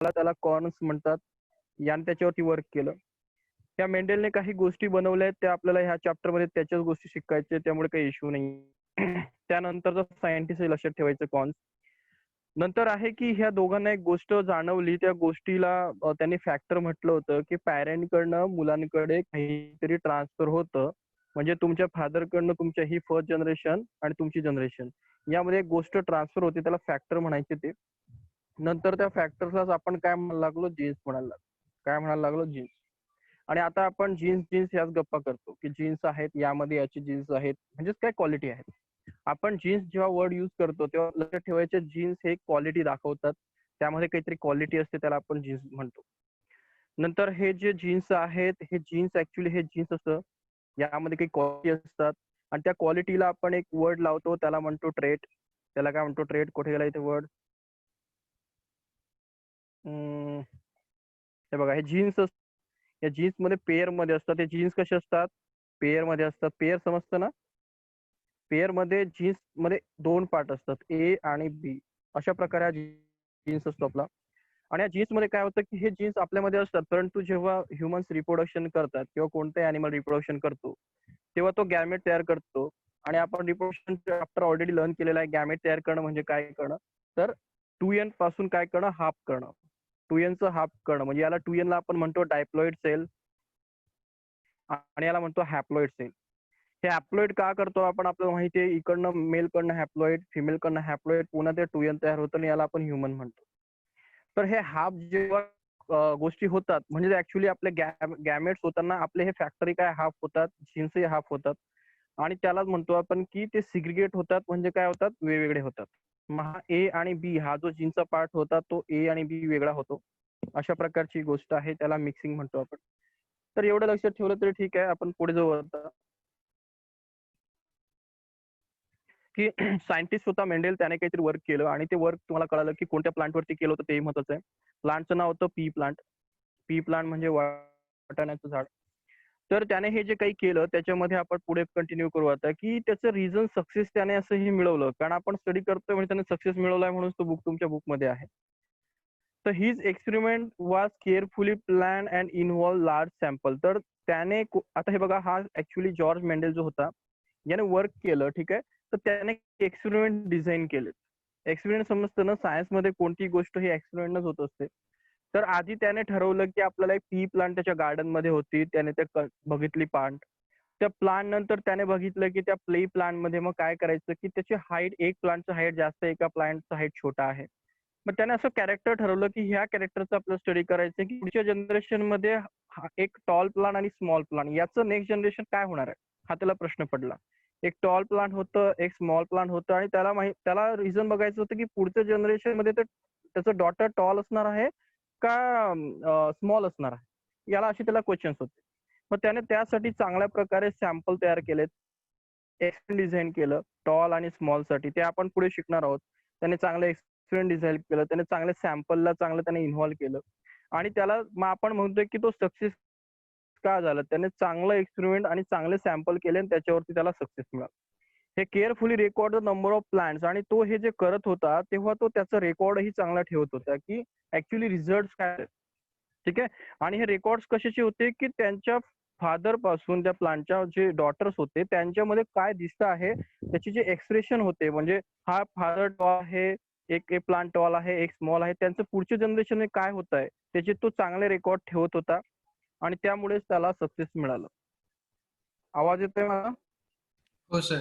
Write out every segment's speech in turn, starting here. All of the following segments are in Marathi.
त्याला कॉर्न्स म्हणतात. याने त्याच्यावरती वर्क केलं. त्या मेंडेलने काही गोष्टी बनवल्या आहेत त्या आपल्याला ह्या चॅप्टरमध्ये त्याच्याच गोष्टी शिकायच्या त्यामुळे काही इश्यू नाही. त्यानंतरचा सायंटिस्ट लक्षात ठेवायचं कॉन्स. नंतर आहे की ह्या दोघांना एक गोष्ट जाणवली त्या गोष्टीला त्यांनी फॅक्टर म्हटलं होतं की पॅरेंटकडनं मुलांकडे काहीतरी ट्रान्सफर होतं. म्हणजे तुमच्या फादरकडनं तुमच्या ही फर्स्ट जनरेशन आणि तुमची जनरेशन यामध्ये एक गोष्ट ट्रान्सफर होते त्याला फॅक्टर म्हणायचे ते. नंतर त्या फॅक्टर्सलाच आपण काय म्हणायला लागलो जीन्स म्हणायला लागलो. काय म्हणायला लागलो जीन्स. आणि आता आपण जीन्स जीन्स याच गप्पा करतो की जीन्स आहेत यामध्ये याची जीन्स आहेत म्हणजेच काय क्वालिटी आहेत. आपण जीन्स जेव्हा वर्ड यूज करतो तेव्हा लक्षात ठेवायचे जीन्स हे क्वालिटी दाखवतात. त्यामध्ये काहीतरी क्वालिटी असते त्याला आपण जीन्स म्हणतो. नंतर हे जे जीन्स आहेत हे जीन्स ऍक्च्युली हे जीन्स असतं यामध्ये काही क्वालिटी असतात आणि त्या क्वालिटीला आपण एक वर्ड लावतो त्याला म्हणतो ट्रेट. त्याला काय म्हणतो ट्रेट. कुठे गेला इथे वर्ड. हे बघा हे जीन्स या जीन्स मध्ये पेअर मध्ये असतात. हे जीन्स कसे असतात पेअर मध्ये असतात. पेअर समजतं ना. पेअर मध्ये जीन्स मध्ये दोन पार्ट असतात ए आणि बी. अशा प्रकारे हा जीन्स असतो आपला. आणि या जीन्स मध्ये काय होतं की हे जीन्स आपल्यामध्ये असतात परंतु जेव्हा ह्युमन्स रिप्रोडक्शन करतात किंवा कोणताही अॅनिमल रिप्रोडक्शन करतो तेव्हा तो गॅमेट तयार करतो. आणि आपण रिप्रोडक्शन चॅप्टर ऑलरेडी लर्न केलेला आहे. गॅमेट तयार करणं म्हणजे काय करणं तर 2n पासून काय करणं हाफ करणं. 2n चं हाफ करणं म्हणजे याला 2n ला आपण म्हणतो डायप्लॉइड सेल आणि याला म्हणतो हॅप्लॉइड सेल. हे हॅप्लॉइड का करतो आपण आपल्याला माहिती आहे. इकडनं मेल कडनं हॅप्लॉइड फिमेल कडनं हॅप्लॉइड पुन्हा ते 2n तयार होतं आणि याला आपण ह्युमन म्हणतो. तर हे हाफ जेव्हा गोष्टी होतात म्हणजे ऍक्च्युली आपले गॅमेट्स होताना आपले हे फॅक्टरी काय हाफ होतात जीन्सही हाफ होतात. आणि त्यालाच म्हणतो आपण की ते सिग्रिगेट होतात म्हणजे काय होतात वेगवेगळे होतात. मग हा ए आणि बी हा जो जीनचा पार्ट होता तो ए आणि बी वेगळा होतो. अशा प्रकारची गोष्ट आहे त्याला मिक्सिंग म्हणतो आपण. तर एवढं लक्षात ठेवलं तरी ठीक आहे. आपण पुढे जाऊ आता की सायंटिस्ट होता मेंडेल त्याने काहीतरी वर्क केलं आणि ते वर्क तुम्हाला कळालं की कोणत्या प्लांटवरती केलं होतं ते महत्वाचं आहे. प्लांटचं नाव होतं पी प्लांट. पी प्लांट म्हणजे वाटाण्याचं झाड. तर त्याने हे जे काही केलं त्याच्यामध्ये आपण पुढे कंटिन्यू करू आता की त्याचं रिझन सक्सेस त्याने असं हे मिळवलं कारण आपण स्टडी करतोय म्हणजे त्याने सक्सेस मिळवलाय म्हणून तो बुक तुमच्या बुकमध्ये आहे. तर his experiment was carefully plan and involve large sample. तर त्याने आता हे बघा हा ऍक्च्युली जॉर्ज मेंडेल जो होता याने वर्क केलं ठीक आहे. तर त्याने एक्सपेरिमेंट डिझाईन केले. एक्सपेरिमेंट समजतं ना सायन्समध्ये कोणतीही गोष्ट ही एक्सपेरिमेंटच होत असते. तर आधी त्याने ठरवलं की आपल्याला एक पी प्लांट त्याच्या गार्डन मध्ये होती त्याने ते बघितली प्लांट. त्या प्लांट नंतर त्याने बघितलं की त्या प्ले प्लांट मध्ये मग काय करायचं की त्याची हाईट एक प्लांटचं हाईट जास्त एका प्लांटचं हाईट छोटा आहे. मग त्याने असं कॅरेक्टर ठरवलं की ह्या कॅरेक्टरचं आपलं स्टडी करायचं की पुढच्या जनरेशन मध्ये एक टॉल प्लांट आणि स्मॉल प्लांट याचं नेक्स्ट जनरेशन काय होणार आहे हा त्याला प्रश्न पडला. एक टॉल प्लांट होतं एक स्मॉल प्लांट होतं आणि त्याला रिझन बघायचं होतं की पुढच्या जनरेशन मध्ये त्याचं डॉटर टॉल असणार आहे का स्मॉल असणार आहे. याला अशी त्याला क्वेश्चन्स होते. मग त्याने त्यासाठी चांगल्या प्रकारे सॅम्पल तयार केलेत. एक्सपेरिमेंट डिझाईन केलं टॉल आणि स्मॉल साठी ते आपण पुढे शिकणार आहोत. त्याने चांगलं एक्सपेरिमेंट डिझाईन केलं त्याने चांगल्या सॅम्पलला चांगलं त्याने इन्व्हॉल्व केलं. आणि त्याला मग आपण म्हणतोय की तो सक्सेस का झाला त्याने चांगलं एक्सपेरिमेंट आणि चांगले सॅम्पल केले आणि त्याच्यावरती त्याला सक्सेस मिळाला. हे carefully record the number of plants आणि तो हे जे करत होता तेव्हा तो त्याचा रेकॉर्डही चांगला ठेवत होता की ऍक्च्युली रिझल्ट काय ठीक आहे. आणि हे रेकॉर्ड कशाचे होते की त्यांच्या फादर पासून त्या प्लांटच्या जे डॉटर्स होते त्यांच्यामध्ये काय दिसतं आहे त्याचे जे एक्सप्रेशन होते म्हणजे हा फादर टॉल आहे एक प्लांट टॉल आहे एक स्मॉल आहे त्यांचं पुढच्या जनरेशन काय होत आहे त्याचे तो चांगले रेकॉर्ड ठेवत होता. आणि त्यामुळेच त्याला सक्सेस मिळालं. आवाज येतोय मला. हो सर.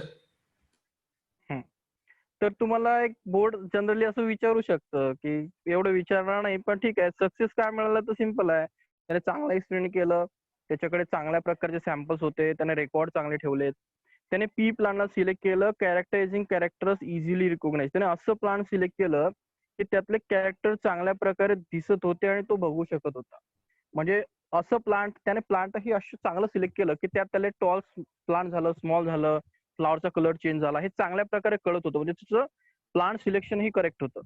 तर तुम्हाला एक बोर्ड जनरली असं विचारू शकतं की एवढं विचारणार नाही पण ठीक आहे सक्सेस काय मिळालं तर सिम्पल आहे. त्याने चांगलं एक्सप्लेन केलं त्याच्याकडे चांगल्या प्रकारचे सॅम्पल्स होते त्याने रेकॉर्ड चांगले ठेवलेत. त्याने पी प्लांटला सिलेक्ट केलं कॅरेक्टरायझिंग कॅरेक्टर्स इझिली रिकॉग्नाइज. त्याने असं प्लांट सिलेक्ट केलं की त्यातले कॅरेक्टर चांगल्या प्रकारे दिसत होते आणि तो बघू शकत होता. म्हणजे असं प्लांट त्याने प्लांटही असं चांगलं सिलेक्ट केलं की त्यात त्याला टॉल प्लांट झालं स्मॉल झालं फ्लॉवरचा कलर चेंज झाला हे चांगल्या प्रकारे कळत होतं म्हणजे तुझं प्लांट सिलेक्शन ही करेक्ट होतं.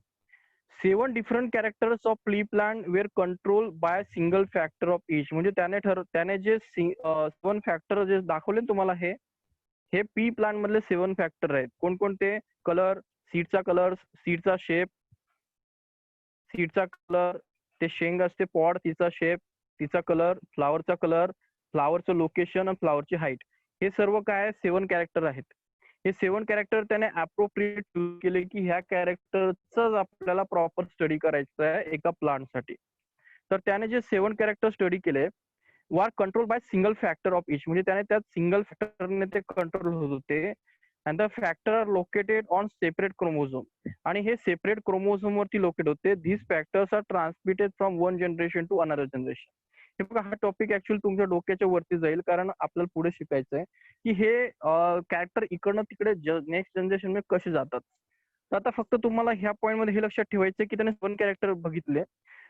7 डिफरंट कॅरेक्टर्स ऑफ प्ली plant were control by single factor of each. म्हणजे त्याने जे 7 फॅक्टर जे दाखवले तुम्हाला हे पी प्लांट मधले 7 फॅक्टर आहेत. कोणकोणते कलर सीडचा शेप सीडचा कलर ते शेंग असते, पॉड, तिचा शेप, तिचा कलर, फ्लावरचा कलर, फ्लावरचं लोकेशन आणि फ्लावरची हाईट, हे सर्व काय 7 कॅरेक्टर आहेत. हे 7 कॅरेक्टर त्याने अप्रोप्रिएट चूज केले की ह्या कॅरेक्टरचाच आपल्याला प्रॉपर स्टडी करायचं आहे एका प्लांटसाठी. तर त्याने जे 7 कॅरेक्टर स्टडी केले वर control by single factor of each, म्हणजे त्याने त्यात सिंगल फॅक्टरने ते कंट्रोल होत होते. And the factor are located on separate chromosome, आणि हे सेपरेट क्रोमोझोम वरती लोकेट होते. These factors are transmitted from one generation to another generation. हे बघा, हा टॉपिक ऍक्च्युअली तुमच्या डोक्याच्या वरती जाईल, कारण आपल्याला पुढे शिकायचं आहे की हे कॅरेक्टर इकडनं तिकडे नेक्स्ट जनरेशन मध्ये कसे जातात. तर आता फक्त तुम्हाला ह्या पॉईंट मध्ये हे लक्षात ठेवायचं की त्याने 7 कॅरेक्टर बघितले,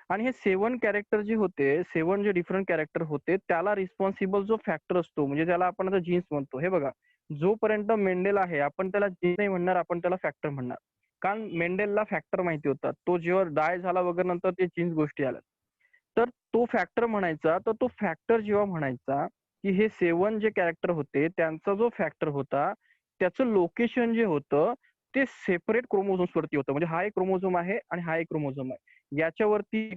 आणि हे 7 कॅरेक्टर जे होते, 7 जे डिफरंट कॅरेक्टर होते, त्याला रिस्पॉन्सिबल जो फॅक्टर असतो, म्हणजे त्याला आपण आता जीन्स म्हणतो. हे बघा, जोपर्यंत मेंडेल आहे आपण त्याला जीन्स नाही म्हणणार, आपण त्याला फॅक्टर म्हणणार. कारण मेंडेलला फॅक्टर माहिती होता. तो जेव्हा डाय झाला वगैरे नंतर ते जीन्स गोष्टी आल्या, तर तो फॅक्टर म्हणायचा. तर तो फॅक्टर जेव्हा म्हणायचा की हे 7 जे कॅरेक्टर होते त्यांचा जो फॅक्टर होता त्याचं लोकेशन जे होतं ते सेपरेट क्रोमोझोम्स वरती होतं. म्हणजे हा एक क्रोमोझोम आहे आणि हा एक क्रोमोझोम आहे. याच्यावरती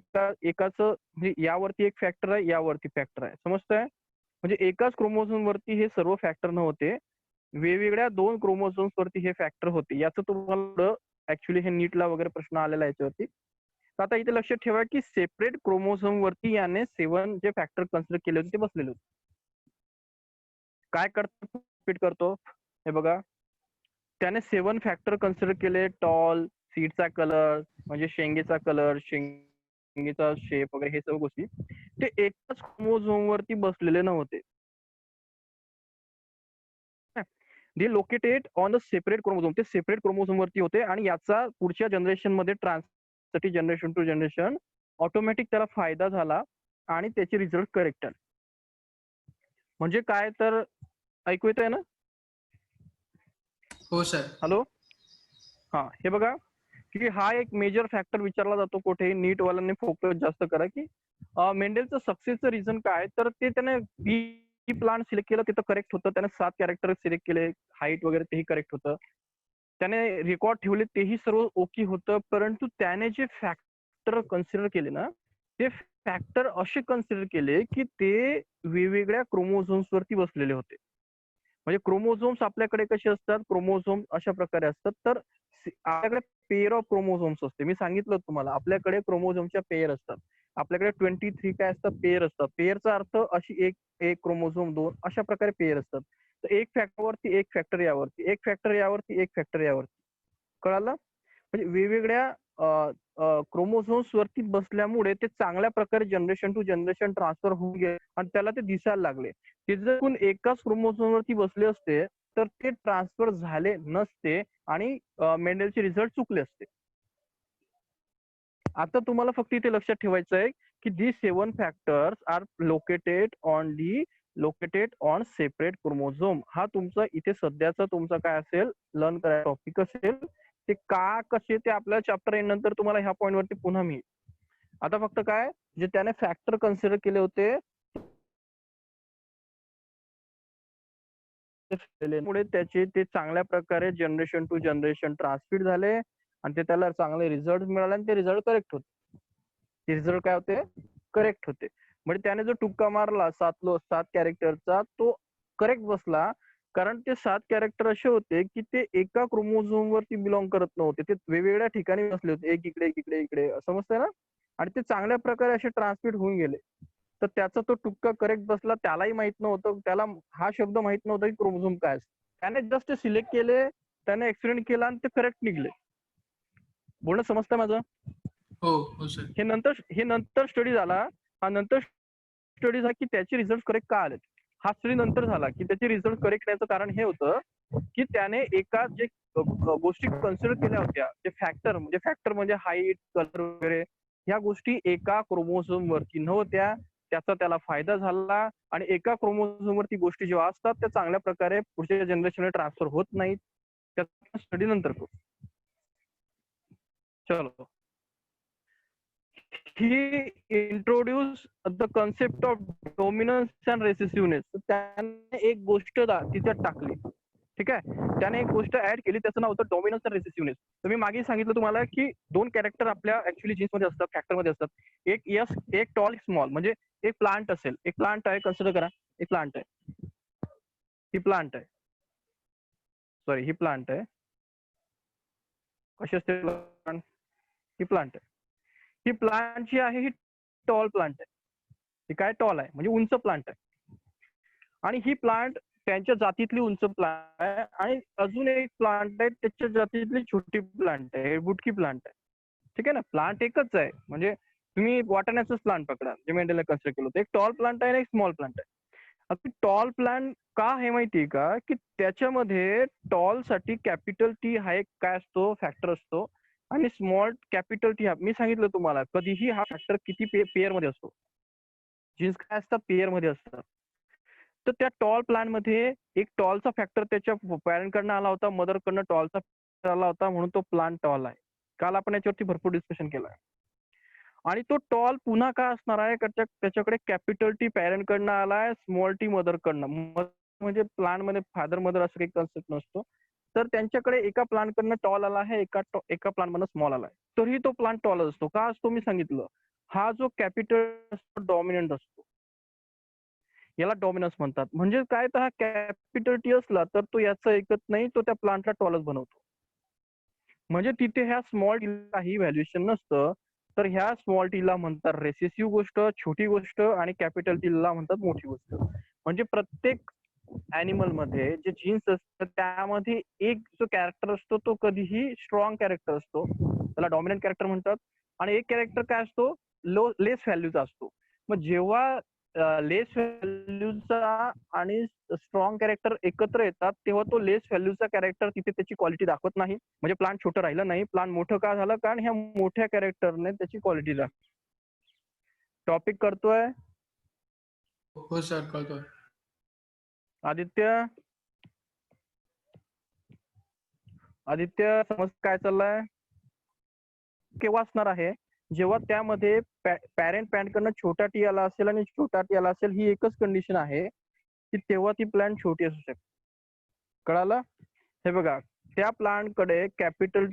एकाचं म्हणजे यावरती एक फॅक्टर आहे, यावरती फॅक्टर आहे. समजतंय? म्हणजे एकाच क्रोमोझोम वरती हे सर्व फॅक्टर नव्हते, वेगवेगळ्या 2 क्रोमोझोम्स वरती हे फॅक्टर होते. याचं तुम्हाला ऍक्च्युली हे नीटला वगैरे प्रश्न आलेला आहे याच्यावरती. तर आता इथे लक्षात ठेवा की सेपरेट क्रोमोझोम वरती याने 7 जे फॅक्टर कन्सिडर केले होते ते बसलेले होते. काय करतो, रिपीट करतो, हे बघा, त्याने 7 फॅक्टर कन्सिडर केले. टॉल, सीडचा कलर म्हणजे शेंगेचा कलर, शेंगेचा शेप वगैरे, हे सर्व गोष्टी ते एकाच क्रोमोझोम वरती बसलेले नव्हते. They located on the separate chromosome, ते सेपरेट क्रोमोझोम वरती होते, आणि याचा पुढच्या जनरेशन मध्ये ट्रान्ससाठी जनरेशन टू जनरेशन ऑटोमॅटिक त्याला फायदा झाला आणि त्याचे रिझल्ट करेक्ट आले. म्हणजे काय, तर ऐकू येतंय ना? हो सर. हॅलो, हा, हे बघा की हा एक मेजर फॅक्टर विचारला जातो कुठेही. नीट वाल्यांनी फोकस जास्त करा की मेंडेलचं सक्सेसचं रिझन काय, तर ते त्याने पी प्लांट सिलेक्ट केलं, तिथं करेक्ट होतं. त्याने 7 कॅरेक्टर सिलेक्ट केले, हाईट वगैरे तेही करेक्ट होतं. त्याने रेकॉर्ड ठेवले, तेही सर्व ओके होतं. परंतु त्याने जे फॅक्टर कन्सिडर केले ना, ते फॅक्टर असे कन्सिडर केले की ते वेगवेगळ्या क्रोमोझोम्स वरती बसलेले होते. म्हणजे क्रोमोझोम्स आपल्याकडे कसे असतात, क्रोमोझोम अशा प्रकारे असतात. तर आपल्याकडे पेअर ऑफ क्रोमोझोम्स असते. मी सांगितलं तुम्हाला, आपल्याकडे क्रोमोझोमच्या पेअर असतात. आपल्याकडे 23 काय असतात, पेअर असतात. पेअरचा अर्थ अशी एक क्रोमोझोम 2 अशा प्रकारे पेअर असतात. तर एक फॅक्टरवरती एक फॅक्टर यावरती, एक फॅक्टर यावरती, एक फॅक्टर यावरती. कळालं? म्हणजे वेगवेगळ्या क्रोमोझोम्स वरती बसल्यामुळे ते चांगल्या प्रकारे जनरेशन टू जनरेशन ट्रान्सफर होऊन गेले आणि त्याला ते दिसायला लागले. ते जर कोण एकाच क्रोमोझोम वरती बसले असते तर ते ट्रान्सफर झाले नसते आणि मेंडेलचे रिझल्ट चुकले असते. आता तुम्हाला फक्त इथे लक्षात ठेवायचं आहे की the 7 factors are located on separate chromosome. हा तुमचा इथे सध्याचा तुमचा काय असेल, लर्न करायचा टॉपिक असेल. ते का कसे ते आपल्या चॅप्टर एंड नंतर तुम्हाला ह्या पॉईंट वरती पुन्हा मिळेल. आता फक्त काय, जे त्याने फॅक्टर कन्सिडर केले होते मुळे त्याचे ते चांगल्या प्रकारे जनरेशन टू जनरेशन ट्रान्समिट झाले आणि ते त्याला चांगले रिझल्ट मिळाले आणि ते रिझल्ट करेक्ट होते. ते रिझल्ट काय होते, करेक्ट होते. म्हणजे त्याने जो टुक्का मारला 7 कॅरेक्टरचा तो करेक्ट बसला, कारण ते 7 कॅरेक्टर असे होते की ते एका क्रोमोझोम वरती बिलॉंग करत नव्हते. ते वेगवेगळ्या ठिकाणी बसले होते, एक इकडे इकडे इकडे, समजतंय ना? आणि ते चांगल्या प्रकारे असे ट्रान्समिट होऊन गेले. तर त्याचा तो टुक्का करेक्ट बसला. त्यालाही माहित नव्हतं, त्याला हा शब्द माहित नव्हता की क्रोमोझोम काय असतं. त्याने जस्ट सिलेक्ट केले, त्याने एक्सपेरिमेंट केला आणि ते करेक्ट निघले. बोलणं समजतं माझं? हो सर. हे नंतर स्टडी झाला. हा नंतर स्टडी झाला की त्याचे रिझल्ट करेक्ट का आले. हा स्टडी नंतर झाला की त्याचे रिझल्ट करेक्ट याचं कारण हे होतं की त्याने एका जे गोष्टी कन्सिडर केल्या होत्या, जे फॅक्टर म्हणजे हाईट, कलर वगैरे, ह्या गोष्टी एका क्रोमोझोम वरती नव्हत्या. त्याचा त्याला फायदा झाला आणि एका क्रोमोझोम वरती गोष्टी जेव्हा असतात त्या चांगल्या प्रकारे पुढच्या जनरेशनला ट्रान्सफर होत नाहीत. त्याचा स्टडी नंतर करू. चलो, he introduced the concept of dominance and recessiveness. त्याने एक गोष्ट तिच्यात टाकली ठीक आहे. त्याने एक गोष्ट ऍड केली, त्याचं नाव होतं डॉमिनन्स आणि रेसेसिव्हनेस. तर मी मागे सांगितलं तुम्हाला की दोन कॅरेक्टर आपल्या ऍक्च्युअली जीन्समध्ये असतात, फॅक्टरमध्ये असतात. एक टॉल, एक स्मॉल. म्हणजे एक प्लांट असेल, एक प्लांट आहे, कन्सिडर करा. एक प्लांट आहे, ही प्लांट आहे, सॉरी ही प्लांट आहे. कशी असते प्लांट? ही प्लांट आहे. ही प्लांट जी आहे ही टॉल प्लांट आहे. ही काय टॉल आहे म्हणजे उंच प्लांट आहे. आणि ही प्लांट त्यांच्या जातीतली उंच प्लांट आहे. आणि अजून एक प्लांट आहे त्याच्या जातीतली छोटी प्लांट आहे, बुटकी प्लांट आहे. ठीक आहे ना. प्लांट एकच आहे. म्हणजे तुम्ही वाटाण्याचंच प्लांट पकडा जे मेंडेलने कन्सिडर केलं होतं. एक टॉल प्लांट आहे आणि एक स्मॉल प्लांट आहे. आता टॉल प्लांट का आहे माहितीये का, की त्याच्यामध्ये टॉल साठी कॅपिटल टी हा एक काय असतो, फॅक्टर असतो. आणि स्मॉल कॅपिटल टी हा, मी सांगितलं तुम्हाला कधीही हा फॅक्टर किती पेअर मध्ये असतो. जीन्स काय असतात, पेअर मध्ये असतात. तर त्या टॉल प्लांट मध्ये एक टॉलचा फॅक्टर त्याच्या पॅरेंट कडनं आला होता, मदर कडनं टॉलचा फॅक्टर आला होता, म्हणून तो प्लांट टॉल आहे. काल आपण याच्यावरती भरपूर डिस्कशन केलं आहे. आणि तो टॉल पुन्हा काय असणार आहे, त्याच्याकडे कॅपिटल टी पॅरेंट कडनं आलाय, स्मॉल टी मदर कडनं. म्हणजे प्लांट मध्ये फादर मदर असं काही कन्सेप्ट नसतो. तर त्यांच्याकडे एका प्लांट कडनं टॉल आला आहे, एका प्लांट मधनं स्मॉल आलाय. तरीही तो प्लांट टॉल असतो. का असतो मी सांगितलं. हा जो कॅपिटल असतो डॉमिनंट असतो. याला डॉमिनन्स म्हणतात. म्हणजे काय, तर हा कॅपिटल टी असला तर तो याचं ऐकत नाही, तो त्या प्लांटला टॉलच बनवतो. म्हणजे तिथे ह्या स्मॉल टीला काही व्हॅल्युएशन नसतं. तर ह्या स्मॉल टीला म्हणतात रेसेसिव्ह गोष्ट, छोटी गोष्ट, आणि कॅपिटल टीला म्हणतात मोठी गोष्ट. म्हणजे प्रत्येक अॅनिमल मध्ये जे जीन्स असतात त्यामध्ये एक जो कॅरेक्टर असतो तो कधीही स्ट्रॉंग कॅरेक्टर असतो, त्याला डॉमिनंट कॅरेक्टर म्हणतात. आणि एक कॅरेक्टर काय असतो, लेस व्हॅल्यूचा असतो. मग जेव्हा लेस व्हॅल्यूचा आणि स्ट्रॉंग कॅरेक्टर एकत्र येतात तेव्हा तो लेस व्हॅल्यूचा कॅरेक्टर तिथे त्याची क्वालिटी दाखवत नाही. म्हणजे प्लांट छोटं राहिलं नाही, प्लांट मोठं का झालं, कारण ह्या मोठ्या कॅरेक्टरने त्याची क्वालिटी दाखवली. टॉपिक करतोय हो सर, कळतोय. आदित्य. आदित्य समज काय चाललंय. केव्हा असणार आहे, जेव्हा त्यामध्ये पॅरेंट पॅन्ट कडनं छोटा टी आला असेल आणि छोटा टी आला असेल, ही एकच कंडिशन आहे की तेव्हा ती प्लांट छोटी असू शकते. कळालं. हे बघा, त्या प्लांट कडे कॅपिटल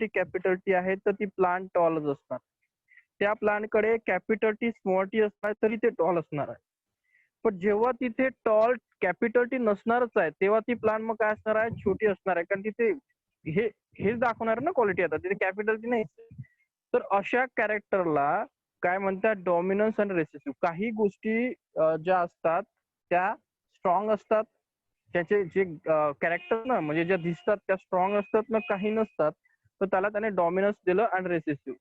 टी आहे तर ती प्लांट टॉलच असणार. त्या प्लांट कडे कॅपिटल टी स्मॉल टी असणार तरी ते टॉल असणार आहे. पण जेव्हा तिथे टॉल कॅपिटल टी नसणारच आहे तेव्हा ती प्लांट मग काय असणार आहे, छोटी असणार आहे. कारण तिथे हे हेच दाखवणार ना क्वालिटी, आता तिथे कॅपिटल टी नाही. तर अशा कॅरेक्टरला काय म्हणतात, डॉमिनन्स आणि रेसेसिव्ह. काही गोष्टी ज्या असतात त्या स्ट्रॉंग असतात, त्याचे जे कॅरेक्टर ना म्हणजे ज्या दिसतात त्या स्ट्रॉंग असतात ना, काही नसतात, तर त्याने डॉमिनन्स दिलं आणि रेसेसिव्ह.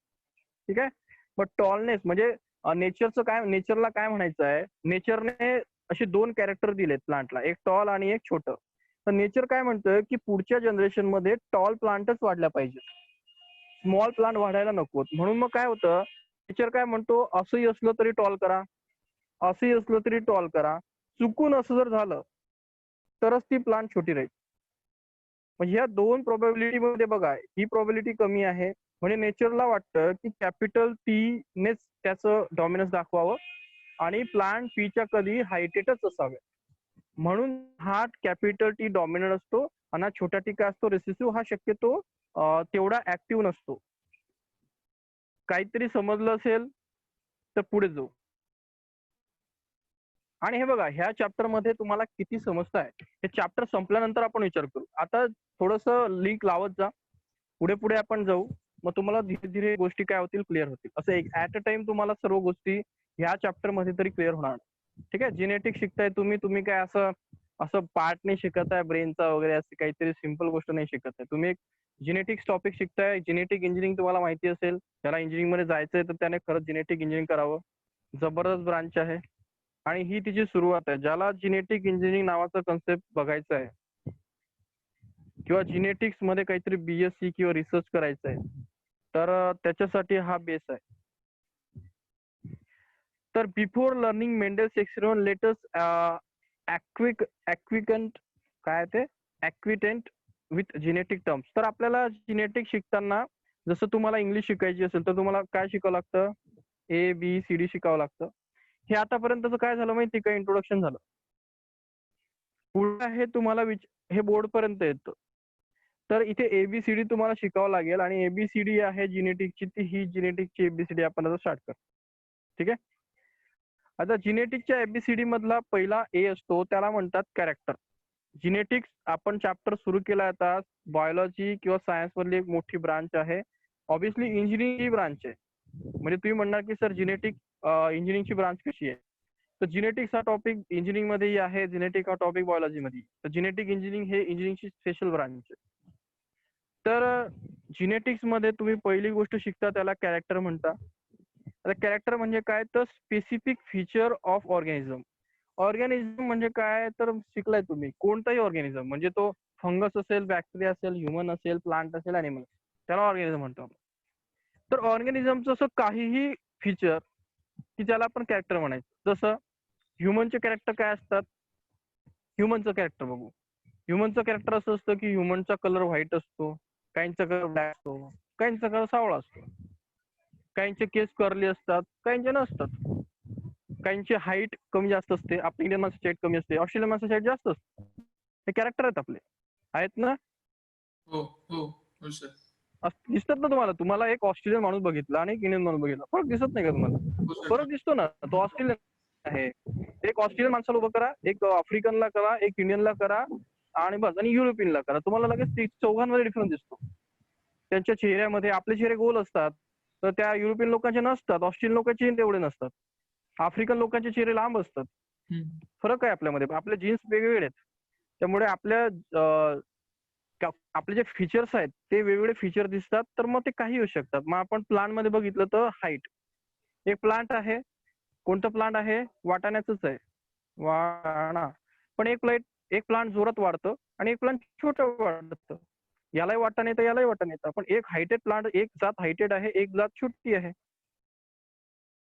ठीक आहे. मग टॉलनेस म्हणजे नेचरचं काय, नेचरला काय म्हणायचं आहे, नेचरने असे दोन कॅरेक्टर दिलेत प्लांटला, एक टॉल आणि एक छोटं. तर नेचर काय म्हणतोय की पुढच्या जनरेशन मध्ये टॉल प्लांटच वाढल्या पाहिजे, स्मॉल प्लांट वाढायला नकोत. म्हणून मग काय होतं, नेचर काय म्हणतो, असंही असलं तरी टॉल करा, असंही असलं तरी टॉल करा. चुकून असं जर झालं तरच ती प्लांट छोटी राहील. म्हणजे ह्या दोन प्रोबॅबिलिटी मध्ये बघा, ही प्रोबॅबिलिटी कमी आहे. म्हणजे नेचरला वाटतं की कॅपिटल टी नेच त्याचं डॉमिनन्स दाखवावं आणि प्लांट पीच्या कधी हायटेटच असावे. म्हणून हा कॅपिटल टी डॉमिनंट असतो आणि छोटा टी काय असतो, रेसेसिव्ह. हा शक्यतो तेवढा ऍक्टिव्ह नसतो. काहीतरी समजलं असेल तर पुढे जाऊ. आणि हे बघा, ह्या चॅप्टर मध्ये तुम्हाला किती समजत आहे हे चॅप्टर संपल्यानंतर आपण विचार करू. आता थोडस लिंक लावत जा, पुढे पुढे आपण जाऊ. मग तुम्हाला धीरे धीरे गोष्टी काय होतील, क्लिअर होतील. असं एक ऍट अ टाइम तुम्हाला सर्व गोष्टी ह्या चॅप्टर मध्ये तरी क्लिअर होणार. ठीक आहे. जेनेटिक्स शिकताय तुम्ही, तुम्ही काय असं असं पार्ट नाही शिकत आहे ब्रेनचा वगैरे, अशी काहीतरी सिम्पल गोष्ट नाही शिकत आहे तुम्ही. एक जेनेटिक्स टॉपिक शिकताय. जेनेटिक इंजिनिअरिंग तुम्हाला माहिती असेल, त्याला इंजिनिअरिंग मध्ये जायचंय तर त्याने खरंच जेनेटिक इंजिनिअरिंग करावं. जबरदस्त ब्रांच आहे आणि ही तिची सुरुवात आहे. ज्याला जेनेटिक इंजिनिअरिंग नावाचा कन्सेप्ट बघायचा आहे किंवा जेनेटिक्स मध्ये काहीतरी बीएससी किंवा रिसर्च करायचं आहे, तर त्याच्यासाठी हा बेस आहे. तर before learning Mendel's experiment let's acquaint काय ते ॲक्विटेंट विथ जेनेटिक टर्म्स. तर आपल्याला जेनेटिक शिकताना जसं तुम्हाला इंग्लिश शिकायची असेल तर तुम्हाला काय शिकावं लागतं, ABCD शिकावं लागतं. हे आतापर्यंतचं काय झालं माहिती का, इंट्रोडक्शन झालं. पुढे आहे तुम्हाला हे बोर्ड पर्यंत येतं. तर इथे एबीसीडी तुम्हाला शिकावं लागेल आणि एबीसीडी आहे जिनेटिक्सची, ती ही जिनेटिक्सची एबीसीडी आपण आता स्टार्ट करतो. ठीक आहे. आता जिनेटिक्सच्या एबीसीडी मधला पहिला ए असतो, त्याला म्हणतात कॅरेक्टर. जिनेटिक्स आपण चॅप्टर सुरू केला आता, बायोलॉजी किंवा सायन्स मधली एक मोठी ब्रांच आहे. ऑब्व्हियसली इंजिनिअरिंगची ब्रांच आहे. म्हणजे तुम्ही म्हणणार की सर जिनेटिक्स इंजिनिअरिंगची ब्रांच कशी आहे? तर जिनेटिक्स हा टॉपिक इंजिनिअरिंग मध्येही आहे, जिनेटिक हा टॉपिक बायोलॉजी मध्ये. तर जिनेटिक इंजिनिअरिंग हे इंजिनिअरिंगची स्पेशल ब्रांच आहे. तर जिनेटिक्स मध्ये तुम्ही पहिली गोष्ट शिकता त्याला कॅरेक्टर म्हणता. आता कॅरेक्टर म्हणजे काय? तर specific feature of organism. Organism म्हणजे काय? तर शिकलाय तुम्ही, कोणताही ऑर्गॅनिझम, म्हणजे तो फंगस असेल, बॅक्टेरिया असेल, ह्युमन असेल, प्लांट असेल, अॅनिमल, त्याला ऑर्गॅनिझम म्हणतो. तर ऑर्गॅनिझमचं असं काहीही फीचर की ज्याला आपण कॅरेक्टर म्हणायचं. जसं ह्युमनचे कॅरेक्टर काय असतात? ह्युमनचं कॅरेक्टर बघू. ह्युमनचं कॅरेक्टर असं असतं की ह्युमनचा कलर व्हाईट असतो, काहींचा कलर ब्लॅक असतो, काहींचा कलर सावळा असतो, काहींचे केस कर्ली असतात, काहींचे नसतात, काहींची हाईट कमी जास्त असते. आपल्या इंडियन माणसाची हाईट कमी असते, ऑस्ट्रेलियन माणसाची हाईट जास्त असते. हे कॅरेक्टर आहेत आपले, आहेत ना? हो हो हो सर. दिसतात ना तुम्हाला? तुम्हाला एक ऑस्ट्रेलियन माणूस बघितला आणि एक इंडियन माणूस बघितला, फरक दिसत नाही का तुम्हाला? हो सर. फरक दिसतो ना. तो ऑस्ट्रेलियन आहे. एक ऑस्ट्रेलियन माणसाला उभं करा, एक आफ्रिकनला करा, एक इंडियनला करा आणि बस, आणि युरोपियनला करा, तुम्हाला लगेच चौघांमध्ये डिफरन्स दिसतो. त्यांच्या चेहऱ्यामध्ये. आपले चेहरे गोल असतात, तर त्या युरोपियन लोकांचे नसतात, ऑस्ट्रेलियन लोकांचे तेवढे नसतात, आफ्रिकन लोकांचे चेहरे लांब असतात. फरक आहे आपल्यामध्ये. आपले जीन्स वेगवेगळे आहेत, त्यामुळे आपले जे फीचर्स आहेत ते वेगवेगळे फीचर दिसतात. तर मग ते काही येऊ शकतात. मग आपण प्लांट मध्ये बघितलं तर हाईट. एक प्लांट आहे, कोणतं प्लांट आहे? वाटाण्याचंच आहे, वाटाणा. पण एक प्लांट जोरात वाढतं आणि एक प्लांट छोटं वाढतं. यालाही वाटाणा येतं, यालाही वाटाणा येतं. पण एक हायटेड प्लांट, एक जात हायटेड आहे, एक जात छोटी आहे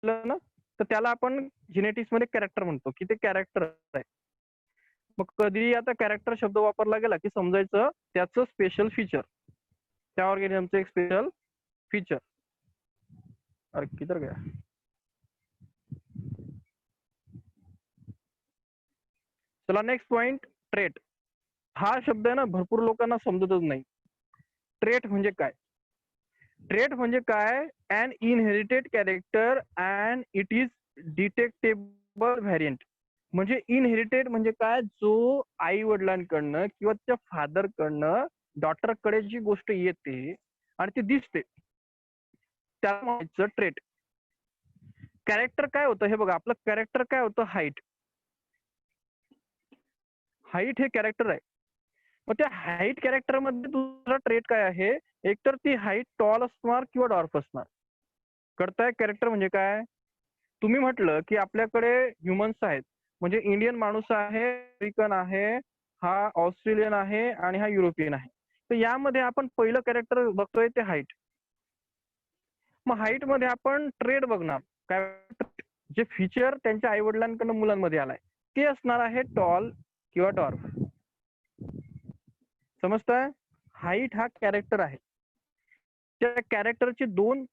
ना. तर त्याला आपण जिनेटिक्स मध्ये कॅरेक्टर म्हणतो, की ते कॅरेक्टर आहे. मग कधी आता कॅरेक्टर शब्द वापरला गेला की समजायचं त्याचं स्पेशल फीचर, त्या ऑर्गॅनिझमचं एक स्पेशल फीचर. अरे किधर गया? चला नेक्स्ट पॉइंट, ट्रेट. हा शब्द आहे ना, भरपूर लोकांना समजतच नाही. ट्रेट म्हणजे काय? ट्रेट म्हणजे काय? An inherited character and it is detectable variant. म्हणजे इनहेरिटेड म्हणजे काय? जो आई वडिलांकडनं किंवा त्या फादर कडनं डॉटरकडे जी गोष्ट येते आणि ती दिसते, त्याला म्हणायचं ट्रेट. कॅरेक्टर काय होतं हे बघा. आपलं कॅरेक्टर काय होतं? हाईट. हाईट हे कॅरेक्टर आहे. मग त्या हाईट कॅरेक्टर मध्ये दुसरा ट्रेट काय आहे? एकतर ती हाईट टॉल असणार किंवा डॉर्फ असणार. कळतंय कॅरेक्टर म्हणजे काय? तुम्ही म्हटलं की आपल्याकडे ह्युमन्स आहेत, म्हणजे इंडियन माणूस आहे, अमेरिकन आहे, हा ऑस्ट्रेलियन आहे आणि हा युरोपियन आहे. तर यामध्ये आपण पहिलं कॅरेक्टर बघतोय ते हाईट. मग हाईट मध्ये आपण ट्रेड बघणार काय? जे फीचर त्यांच्या आई वडिलांकडून मुलांमध्ये आलाय ते असणार आहे टॉल किंवा डॉर्फ. समजतंय? हाईट हा कॅरेक्टर आहे. त्या कॅरेक्टरचे दोन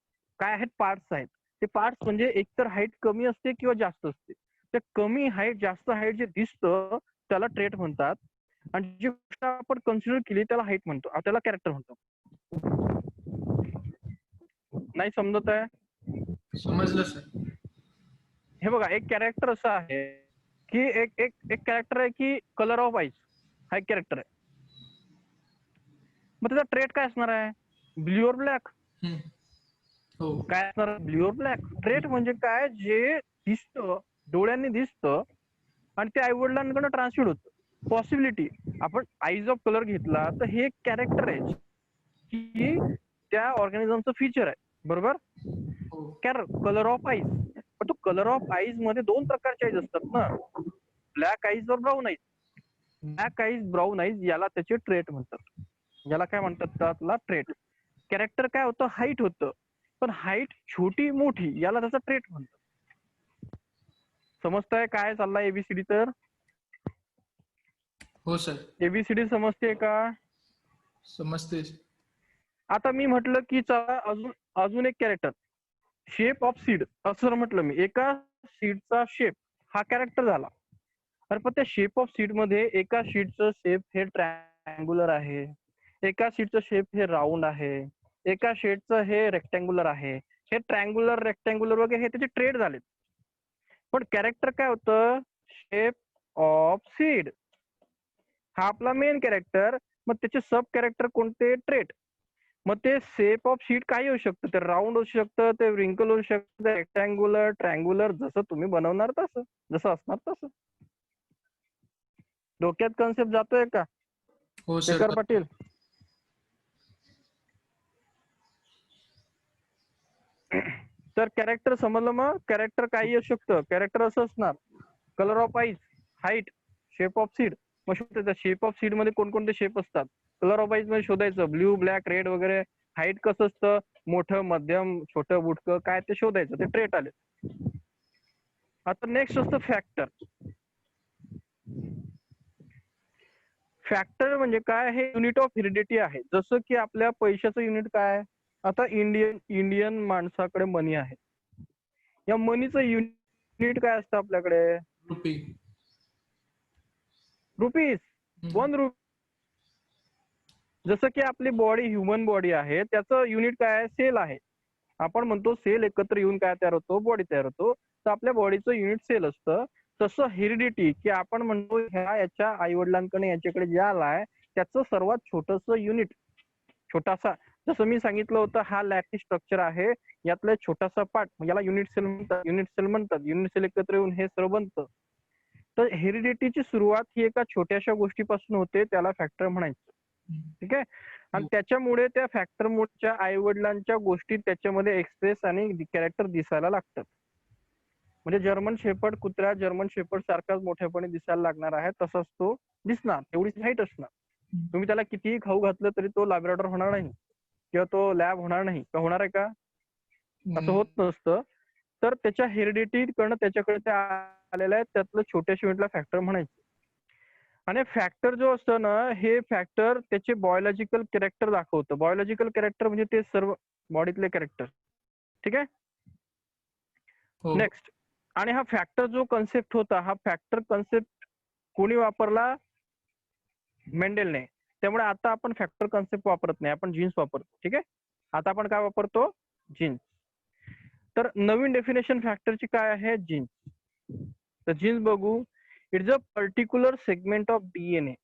काय आहेत? पार्ट्स आहेत. ते पार्ट्स म्हणजे एकतर हाईट कमी असते किंवा जास्त असते. त्या कमी हाईट जास्त हाईट जे दिसतं त्याला ट्रेट म्हणतात, आणि जी गोष्ट आपण कन्सिडर केली त्याला हाईट म्हणतो, त्याला कॅरेक्टर म्हणतो. नाही समजत आहे? समजलं सर. हे बघा, एक कॅरेक्टर असं आहे की एक एक एक कॅरेक्टर आहे की कलर ऑफ आईज हा एक कॅरेक्टर आहे. मग त्याचा ट्रेट काय असणार आहे? ब्ल्यू और ब्लॅक. हो. काय असणार? ब्ल्यू और ब्लॅक. ट्रेट म्हणजे काय? जे दिसतं, डोळ्यांनी दिसतं आणि ते आई वडिलांकडून ट्रान्समिट होतं. पॉसिबिलिटी. आपण आईज ऑफ कलर घेतला तर हे कॅरेक्टर आहे की त्या ऑर्गॅनिझमचं फीचर आहे, बरोबर? Colour of eyes. पण तो कलर ऑफ आईज मध्ये दोन प्रकारचे आईज असतात ना, ब्लॅक आईज और brown eyes. Black eyes, brown eyes याला त्याचे ट्रेट म्हणतात. याला काय म्हणतात? त्याला ट्रेट. कॅरेक्टर काय होतं? हाईट होतं, पण हाईट छोटी मोठी याला त्याचा ट्रेट म्हणतात. समजतंय काय चाललंय एबीसीडी? तर हो सर. एबीसीडी समजते का? समजते. आता मी म्हटलं की चला अजून एक कॅरेक्टर, शेप ऑफ सीड. असं म्हटलं मी, एका सीडचा शेप हा कॅरेक्टर झाला. अरे पण त्या शेप ऑफ सीट मध्ये एका शीटचं शेप हे ट्रायंगुलर आहे, एका शीटचं शेप हे राऊंड आहे, एका शीटचं हे रेक्टँग्युलर आहे. हे ट्रायंगुलर रेक्टँग्युलर वगैरे हे त्याचे ट्रेड झालेत. पण कॅरेक्टर काय होतं? शेप ऑफ सीड हा आपला मेन कॅरेक्टर. मग त्याचे सब कॅरेक्टर कोणते? ट्रेट. मग ते शेप ऑफ शीट काही होऊ शकतं, ते राऊंड होऊ शकतं, ते रिंकल होऊ शकतं, रेक्टँग्युलर, ट्रायंगुलर, जसं तुम्ही बनवणार तसं, जसं असणार तसं. डोक्यात कन्सेप्ट जातोय का हो सर. शेखर पाटील? तर कॅरेक्टर समजलं. मग कॅरेक्टर काही असू शकतं. कॅरेक्टर असं असणार, colour of eyes, height, shape of seed. मग शोधायचं शेप ऑफ सीड मध्ये कोणकोणते शेप असतात. कलर ऑफ आईज मध्ये शोधायचं ब्ल्यू, ब्लॅक, रेड वगैरे. हाईट कसं असतं, मोठं, मध्यम, छोटं, बुटकं, काय ते शोधायचं. ते ट्रेट आले. आता नेक्स्ट असतं फॅक्टर. फॅक्टर म्हणजे काय? हे युनिट ऑफ हेरिडिटी आहे. जसं की आपल्या पैशाचं युनिट काय? आता इंडियन माणसाकडे मनी आहे. या मनीचं युनिट काय असतं आपल्याकडे? रुपी. रुपीज. 1 रुपी. जसं की आपली बॉडी, ह्युमन बॉडी आहे, त्याचं युनिट काय आहे? सेल आहे. आपण म्हणतो सेल एकत्र येऊन काय तयार होतो? बॉडी तयार होतो. तर आपल्या बॉडीचं युनिट सेल असतं. तसं हेरिडिटी, की आपण म्हणतो ह्या याच्या आई वडिलांकडे याच्याकडे जे आलाय त्याचं सर्वात छोटस युनिट, छोटासा, जसं मी सांगितलं होतं हा लॅटिस स्ट्रक्चर आहे, यातला छोटासा पार्ट, याला युनिट सेल म्हणतात. युनिट सेल एकत्र येऊन हे सर्व बनतं. तर हेरिडिटीची सुरुवात ही एका छोट्याशा गोष्टीपासून होते, त्याला फॅक्टर म्हणायचं. ठीक आहे. आणि त्याच्यामुळे त्या फॅक्टर मोडच्या आई वडिलांच्या गोष्टी त्याच्यामध्ये एक्सप्रेस आणि कॅरेक्टर दिसायला लागतात. म्हणजे जर्मन शेपर्ड कुत्र्या जर्मन शेपर्ड सारखाच मोठेपणे दिसायला लागणार आहे, तसाच तो दिसणार, एवढीच हाईट असणार. तुम्ही त्याला कितीही खाऊ घातलं तरी तो लॅब्राडॉर होणार नाही किंवा तो लॅब होणार नाही. का होणार आहे का? असं होत नसतं. तर त्याच्या हेरिडिटी कडनं त्याच्याकडे ते आलेलं आहे, त्यातलं छोट्याशा युनिटला फॅक्टर म्हणायचं. आणि फॅक्टर जो असतो ना, हे फॅक्टर त्याचे बायोलॉजिकल कॅरेक्टर दाखवतं. बायोलॉजिकल कॅरेक्टर म्हणजे ते सर्व बॉडीतले कॅरेक्टर. ठीक आहे. हो. नेक्स्ट. आणि हा फॅक्टर जो कन्सेप्ट होता, हा फॅक्टर कन्सेप्ट कोणी वापरला? मेंडेलने. त्यामुळे आता आपण फॅक्टर कन्सेप्ट वापरत नाही, आपण जीन्स वापरतो. ठीक आहे. आता आपण काय वापरतो? जीन्स. तर नवीन डेफिनेशन फॅक्टरची काय आहे? जीन्स. तर जीन्स बघू. It's a particular segment of DNA.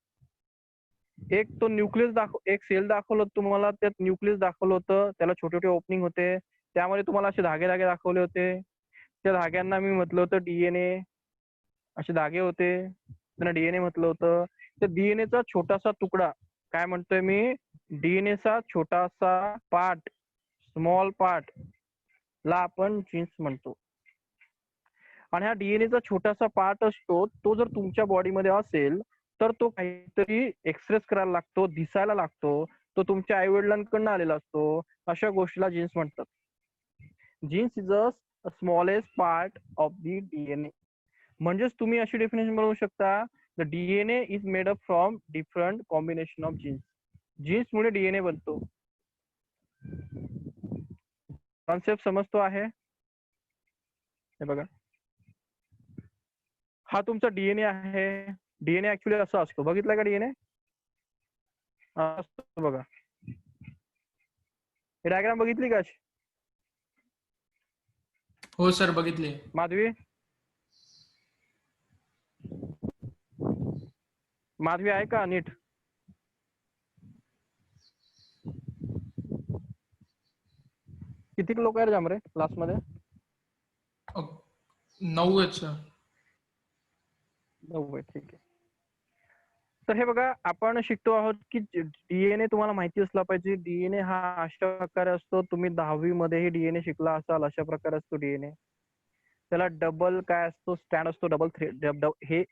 एक तो न्यूक्लियस एक सेल दाखवलं तुम्हाला, त्यात न्यूक्लियस दाखवलं होतं, त्याला छोटे छोटे ओपनिंग होते, त्यामध्ये तुम्हाला असे धागे धागे दाखवले होते. त्या धाग्यांना मी म्हटलं होतं डीएनए. असे धागे होते, त्यांना डीएनए म्हटलं होतं. त्या डीएनएचा छोटासा तुकडा, काय म्हणतोय मी? डीएनएचा छोटासा पार्ट, स्मॉल पार्ट ला आपण जीन्स म्हणतो. आणि हा डीएनएचा छोटासा पार्ट असतो, तो जर तुमच्या बॉडीमध्ये असेल तर तो काहीतरी एक्सप्रेस करायला लागतो, दिसायला लागतो, तो तुमच्या आई वडिलांकडून आलेला असतो. अशा गोष्टीला जीन्स म्हणतात. Genes is a smallest part of the DNA. म्हणजेच तुम्ही अशी डेफिनेशन बनवू शकता, the DNA is made up from different combination of genes. Genes मुळे डीएनए बनतो. कॉन्सेप्ट समजतो आहे? हे बघा, हा तुमचा डीएनए आहे. डीएनए ऍक्च्युली असा असतो, बघितलं का डीएनए? असतो बघा. ही डायग्राम बघितली का? हो सर, बघितली. माधवी, माधवी आहे का नीट? किती लोक आहेत जामरे क्लासमध्ये? 9 आहेत सर. 9. ठीक आहे. तर हे बघा, आपण शिकतो आहोत की डीएनए तुम्हाला माहिती असला पाहिजे. डीएनए हा अशा प्रकारे असतो, तुम्ही 10वी मध्येही डीएनए शिकला असाल, अशा प्रकारे असतो डीएनए. त्याला डबल काय असतो? स्टँड असतो, डबल थ्रेड. हे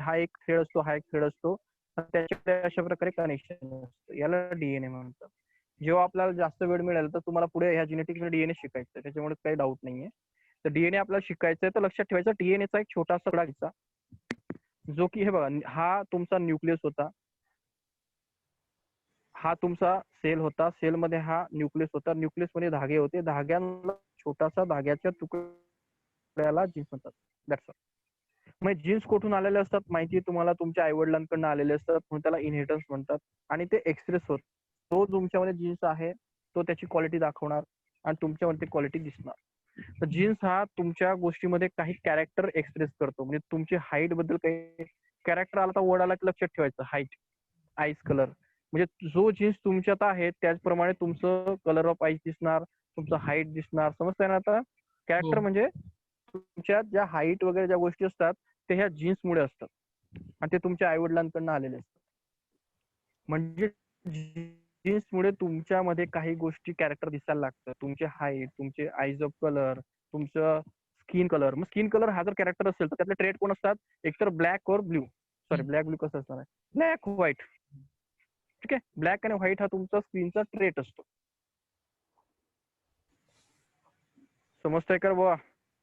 हा एक थ्रेड असतो, हा एक थ्रेड असतो, त्याच्याकडे अशा प्रकारे कनेक्शन असतं, याला डीएनए म्हणतात. जेव्हा आपल्याला जास्त वेळ मिळेल तर तुम्हाला पुढे ह्या जेनेटिक्स डीएनए शिकायचं, त्याच्यामुळे काही डाऊट नाहीये. तर डीएनए आपल्याला शिकायचं आहे, तर लक्षात ठेवायचं डीएनएचा एक छोटासा तुकडा घ्यायचा, जो की हे बघा, हा तुमचा न्यूक्लियस होता, हा तुमचा सेल होता, सेल मध्ये हा न्यूक्लियस होता, न्यूक्लियस मध्ये धागे होते, धाग्यांना छोटासा धाग्याच्या तुकड्याला जीन्स म्हणतात. That's all. मग जीन्स कुठून आलेले असतात माहिती आहे तुम्हाला, तुमच्या आई वडिलांकडून आलेले असतात म्हणून त्याला इनहेरिटन्स म्हणतात. आणि ते एक्सप्रेस होत, तो तुमच्यामध्ये जीन्स आहे तो त्याची क्वालिटी दाखवणार आणि तुमच्यामध्ये क्वालिटी दिसणार. तर जीन्स हा तुमच्या गोष्टीमध्ये काही कॅरेक्टर एक्सप्रेस करतो. म्हणजे तुमची हाईट बद्दल काही कॅरेक्टर आला तर वर्ड आला की लक्षात ठेवायचं, हाईट, आईस कलर. म्हणजे जो जीन्स तुमच्यात आहे त्याचप्रमाणे तुमचं कलर ऑफ आईस दिसणार, तुमचं हाईट दिसणार. समजतंय ना आता? हो कॅरेक्टर म्हणजे तुमच्यात ज्या हाईट वगैरे ज्या गोष्टी असतात ते ह्या जीन्समुळे असतात आणि ते तुमच्या आई वडिलांकडून आलेले असतात. म्हणजे जीन्समुळे तुमच्यामध्ये काही गोष्टी कॅरेक्टर दिसायला लागतात. तुमचे हाईट, तुमचे आईज ऑफ कलर, तुमचं स्किन कलर. मग स्किन कलर हा जर कॅरेक्टर असेल तर त्यातले ट्रेट कोण असतात? एकतर ब्लॅक और ब्ल्यू. सॉरी, ब्लॅक ब्ल्यू कसं असणार आहे? Black white. ठीक आहे. ब्लॅक आणि व्हाईट हा तुमचा स्किनचा ट्रेट असतो. समजतंय का बुवा?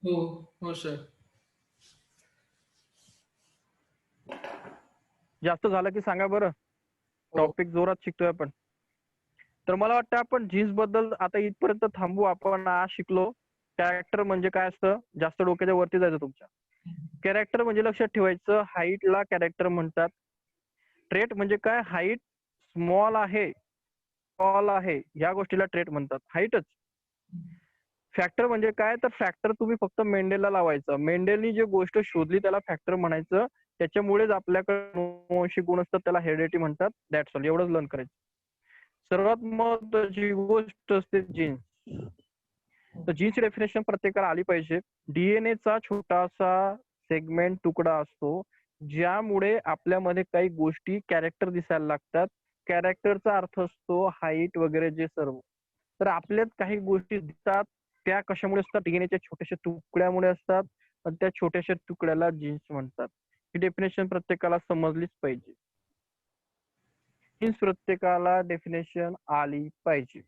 हो हो सर. जास्त झालं की सांगा बरं. हो टॉपिक जोरात शिकतोय आपण. तर मला वाटतं आपण जीन्स बद्दल आता इथपर्यंत थांबू. आपण आज शिकलो कॅरेक्टर म्हणजे काय असतं. जास्त डोक्याच्या वरती जायचं तुमच्या. कॅरेक्टर म्हणजे लक्षात ठेवायचं, हाईटला कॅरेक्टर म्हणतात. ट्रेट म्हणजे काय? हाईट स्मॉल आहे, टॉल आहे, या गोष्टीला ट्रेट म्हणतात. हाईटच. फॅक्टर म्हणजे काय? तर फॅक्टर तुम्ही फक्त मेंडेलला लावायचं. मेंडेलनी जी गोष्ट शोधली त्याला फॅक्टर म्हणायचं. त्याच्यामुळेच आपल्याकडे अनुवांशिक गुण असतात, त्याला हेरिडिटी म्हणतात. That's all. एवढंच लर्न करायचं. सर्वात महत्वाची गोष्ट असते जीन्स. तर जीन्सची डेफिनेशन प्रत्येकाला आली पाहिजे. डीएनएचा छोटासा सेगमेंट तुकडा असतो ज्यामुळे आपल्यामध्ये काही गोष्टी कॅरेक्टर दिसायला लागतात. कॅरेक्टरचा अर्थ असतो हाईट वगैरे जे सर्व. तर आपल्यात काही गोष्टी दिसतात त्या कशामुळे असतात? डीएनएच्या छोट्याशा तुकड्यामुळे असतात आणि त्या छोट्याशा तुकड्याला जीन्स म्हणतात. ही डेफिनेशन प्रत्येकाला समजलीच पाहिजे. जीन्स प्रत्येकाला डेफिनेशन आली पाहिजे.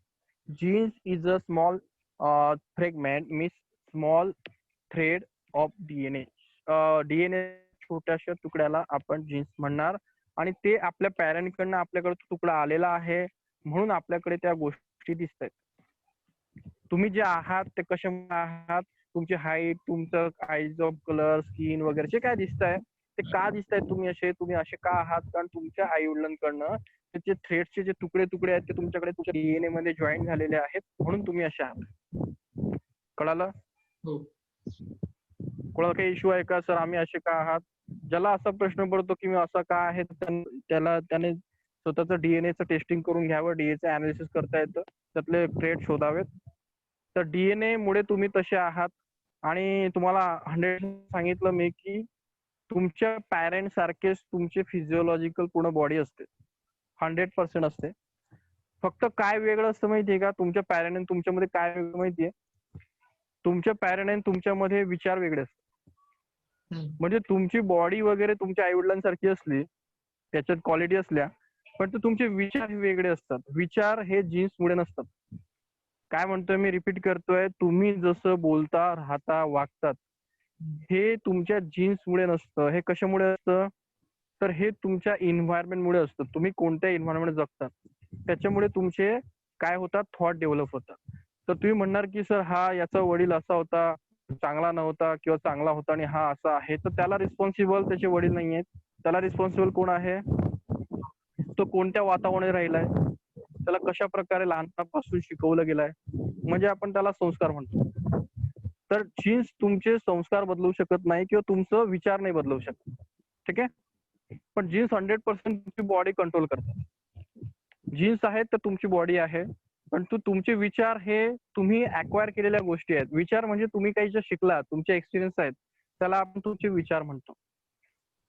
Genes is a small fragment means small thread of DNA. DNA छोट्याशा तुकड्याला आपण जीन्स म्हणणार आणि ते आपल्या पॅरेंटकडनं आपल्याकडे तो तुकडा आलेला आहे म्हणून आपल्याकडे त्या गोष्टी दिसत आहेत. तुम्ही जे आहात ते कशामुळे आहात? तुमची हाईट, तुमचं आईज ऑफ कलर, स्किन वगैरे जे काय दिसतंय ते का दिसताय तुम्ही असे का आहात? कारण तुमच्या आई वडिलांकडनं त्याचे थ्रेड्सचे जे तुकडे तुकडे आहेत ते तुमच्याकडे तुमच्या डीएनए मध्ये जॉईन झालेले आहेत म्हणून तुम्ही असे आहात. कळालं? हो कोणाला काही इश्यू आहे का सर आम्ही असे का आहात? ज्याला असा प्रश्न पडतो की मी असा का आहे त्याने स्वतःचं डीएनएचं टेस्टिंग करून घ्यावं. डीएनएचं अनालिसिस करता येतं, त्यातले ट्रेट शोधावेत. तर डीएनए मुळे तुम्ही तसे आहात. आणि तुम्हाला 100 सांगितलं मी की तुमच्या पॅरेंट सारखेच तुमचे फिजिओलॉजिकल पूर्ण बॉडी असते. 100% असते. फक्त काय वेगळं असतं माहितीये का? तुमच्या पॅरेंट आणि तुमच्यामध्ये काय वेगळं माहितीये? तुमच्या पॅरेंट आणि तुमच्यामध्ये विचार वेगळे असतात. म्हणजे तुमची बॉडी वगैरे तुमच्या आई वडिलांसारखी असली, त्याच्यात क्वालिटी असल्या, पण ते तुमचे विचार हे वेगळे असतात. विचार हे जीन्स मुळे नसतात. काय म्हणतोय मी, रिपीट करतोय, तुम्ही जसं बोलता, राहता, वागतात हे तुमच्या जीन्स मुळे नसतं. हे कशामुळे असतं? तर हे तुमच्या एन्व्हायरमेंट मुळे असतं. तुम्ही कोणत्या एन्व्हायरमेंट जगतात त्याच्यामुळे तुमचे काय होतात? थॉट डेव्हलप होतात. तर तुम्ही म्हणणार की सर हा याचा वडील असा होता, चांगला नव्हता किंवा चांगला होता आणि हा असा आहे, तर त्याला रिस्पॉन्सिबल त्याचे वडील नाही आहेत. त्याला रिस्पॉन्सिबल कोण आहे? तो कोणत्या वातावरणात राहिलाय, त्याला कशा प्रकारे लहानपणापासून शिकवलं गेलंय, म्हणजे आपण त्याला संस्कार म्हणतो. तर जीन्स तुमचे संस्कार बदलू शकत नाही किंवा तुमचं विचार नाही बदलू शकत. ठीक आहे. पण जीन्स 100% तुमची बॉडी कंट्रोल करतात. जीन्स आहे तर तुमची बॉडी आहे, पण तुमचे विचार हे तुम्ही अक्वायर केलेल्या गोष्टी आहेत. विचार म्हणजे तुम्ही काही जे शिकलात, तुमचे एक्सपिरियन्स आहेत, त्याला आपण तुमचे विचार म्हणतो.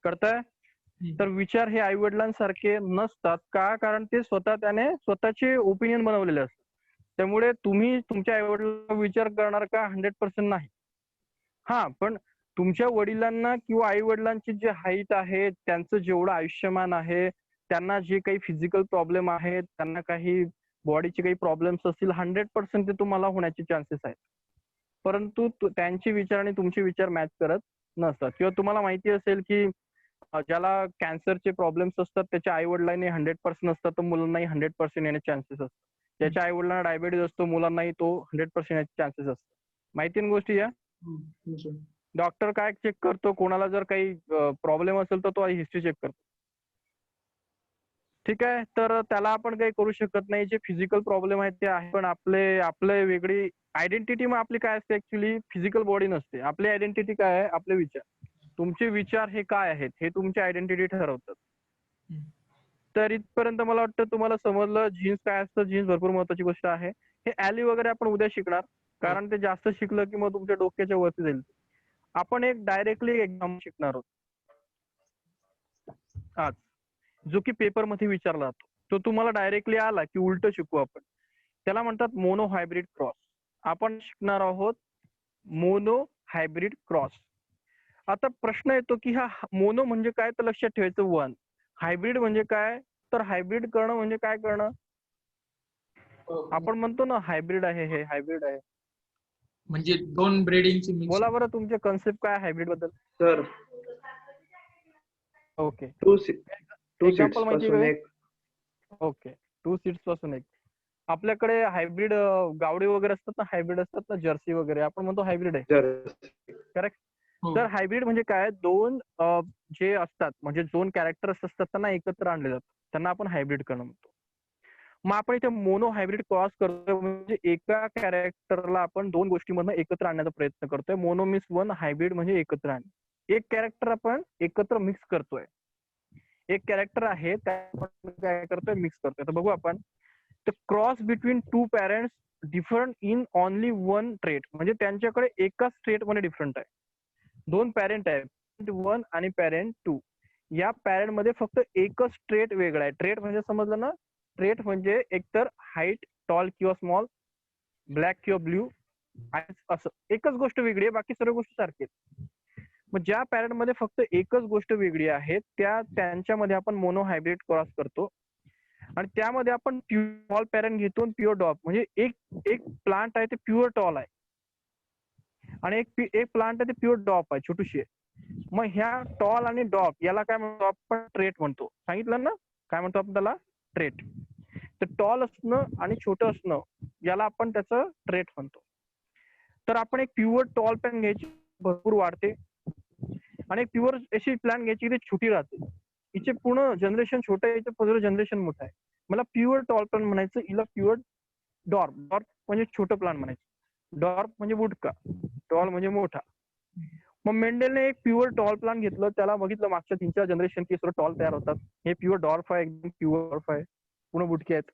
कळतंय? तर विचार हे आई वडिलांसारखे नसतात. का? कारण ते त्याने स्वतःचे ओपिनियन बनवलेले असतात. त्यामुळे तुम्ही तुमच्या आई वडिलांना विचार करणार का? 100% नाही. हा, पण तुमच्या वडिलांना किंवा आई वडिलांची जे हाईट आहे, त्यांचं जेवढं आयुष्यमान आहे, त्यांना जे काही फिजिकल प्रॉब्लेम आहेत, त्यांना काही बॉडीचे काही प्रॉब्लेम्स असतील, 100% ते तुम्हाला होण्याचे चान्सेस आहेत. परंतु त्यांचे विचार आणि तुमचे विचार मॅच करत नसतात. किंवा तुम्हाला माहिती असेल की ज्याला कॅन्सरचे प्रॉब्लेम्स असतात त्याच्या आई वडिलांनी 100% असतात, तर मुलांनाही 100% येण्याचे चान्सेस असतात. ज्याच्या आई वडिलांना डायबिटीज असतो, मुलांनाही तो 100% येण्याचे चान्सेस असतात. माहिती ना गोष्टी या? हो सर. डॉक्टर काय चेक करतो, कोणाला जर काही प्रॉब्लेम असेल तर तो हिस्ट्री चेक करतो. ठीक आहे. तर त्याला आपण काही करू शकत नाही. जे फिजिकल प्रॉब्लेम आहेत ते आहे. पण आपले वेगळी आयडेंटिटी मग आपली काय असते ऍक्च्युली फिजिकल बॉडी नसते. आपली आयडेंटिटी काय आहे? आपले विचार. तुमचे विचार हे काय आहेत? हे तुमची आयडेंटिटी ठरवतात. हम्म. तर इथपर्यंत मला वाटतं तुम्हाला समजलं जीन्स काय असतं. जीन्स भरपूर महत्वाची गोष्ट आहे. हे ॲली वगैरे आपण उद्या शिकणार. कारण ते जास्त शिकलं की मग तुमच्या डोक्याच्या वरती जाईल. आपण एक डायरेक्टली एक्झाम शिकणार आहोत आज, जो की पेपर मध्ये विचारला जातो. तो तुम्हाला डायरेक्टली आला की उलट शिकू आपण. त्याला म्हणतात मोनो हायब्रिड क्रॉस. आपण शिकणार आहोत मोनो हायब्रिड क्रॉस. आता प्रश्न येतो की हा मोनो म्हणजे काय, तर लक्षात ठेवायचं वन. हायब्रिड म्हणजे काय, तर हायब्रिड करणं म्हणजे काय करणं. आपण म्हणतो ना हायब्रिड आहे, हे हायब्रिड आहे. म्हणजे 2 ब्रीडिंगची मिक्स. बोला बरं तुमचे कन्सेप्ट काय हायब्रिड बद्दल. Sir okay. Two seats example माहिती पासून आहे एक. का? ओके. 2 सीट्स पासून एक. आपल्याकडे हायब्रिड गावडे वगैरे असतात ना, हायब्रिड असतात ना, जर्सी वगैरे, आपण म्हणतो हायब्रिड आहे. करेक्ट. हो. तर हायब्रिड म्हणजे काय, दोन जे असतात म्हणजे दोन कॅरेक्टर्स असतात त्यांना एकत्र आणले जातात, त्यांना आपण हायब्रिड करणं म्हणतो. मग आपण इथे मोनो हायब्रिड क्रॉस करतोय म्हणजे एका कॅरेक्टरला आपण दोन गोष्टीमधनं एकत्र आणण्याचा प्रयत्न करतोय. मोनो मिक्स वन, हायब्रिड म्हणजे एकत्र आणणे. एक कॅरेक्टर आपण एकत्र मिक्स करतोय. एक कॅरेक्टर आहे त्या आपण काय करतोय, मिक्स करतोय. तर बघू आपण. तर cross between two parents different in only one trait, म्हणजे त्यांच्याकडे एकाच ट्रेट मध्ये डिफरंट आहे. दोन पॅरेंट आहेत, पॅरेंट वन आणि पॅरेंट टू. या पॅरेंट मध्ये फक्त एकच ट्रेट वेगळा आहे. ट्रेट म्हणजे समजलं ना, ट्रेट म्हणजे एकतर हाईट, टॉल किंवा स्मॉल, ब्लॅक किंवा ब्ल्यू, असं एकच गोष्ट वेगळी आहे, बाकी सर्व गोष्टी सारखी आहेत. मग ज्या पॅरेंट मध्ये फक्त एकच गोष्ट वेगळी आहे त्यांच्यामध्ये आपण मोनो हायब्रिड क्रॉस करतो. आणि त्यामध्ये आपण स्मॉल पॅरेंट घेतो, प्युअर डॉप, म्हणजे एक प्लांट आहे ते प्युअर टॉल आहे आणि एक प्लांट आहे ते प्युअर डॉप आहे, छोटीशी आहे. मग ह्या टॉल आणि डॉप याला काय म्हणतो आपण, ट्रेट म्हणतो. सांगितलं ना काय म्हणतो आपण त्याला, ट्रेट. तर टॉल असणं आणि छोटं असणं याला आपण त्याचं ट्रेट म्हणतो. तर आपण एक प्युअर टॉल प्लॅन घ्यायची, भरपूर वाढते, आणि एक प्युअर अशी प्लॅन घ्यायची ती छोटी राहते. हिचे पूर्ण जनरेशन छोटं आहे, हिचं पुढे जनरेशन मोठं आहे. मला प्युअर टॉल प्लॅन म्हणायचं, हिला प्युअर डॉर्फ. डॉर्फ म्हणजे छोटं प्लॅन म्हणायचं. डॉर्फ म्हणजे बुटका, टॉल म्हणजे मोठा. मग मेंडेलने एक प्युअर टॉल प्लांट घेतलं, त्याला बघितलं मागच्या 3-4 जनरेशन की सर्व टॉल तयार होतात. हे प्युअर डॉर्फ आहे, एकदम प्युअर डॉर्फ आहे, पूर्ण बुटके आहेत.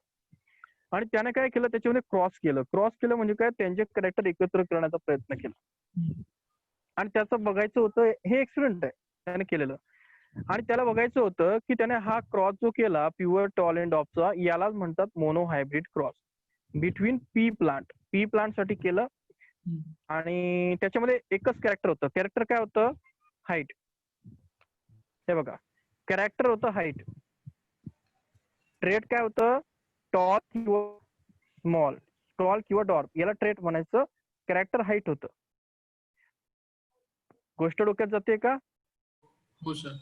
आणि त्याने काय केलं, त्याच्यामध्ये क्रॉस केलं. क्रॉस केलं म्हणजे काय, त्यांचे कॅरेक्टर एकत्र करण्याचा प्रयत्न केला. आणि त्याचं बघायचं होतं, हे एक्सपेरिमेंट आहे त्याने केलेलं, आणि त्याला बघायचं होतं की त्याने हा क्रॉस जो केला प्युअर टॉल अँड डॉपचा, यालाच म्हणतात mono hybrid cross between P plant. P plant साठी केलं. आणि त्याच्यामध्ये एकच कॅरेक्टर होतं. कॅरेक्टर काय होतं, हाईट. हे बघा, कॅरेक्टर होतं हाईट. ट्रेट काय होतं, टॉल किंवा स्मॉल, टॉल किंवा डॉर्फ, याला ट्रेट म्हणायचं. कॅरेक्टर हाईट होतं. गोष्ट डोक्यात जाते का? हो सर.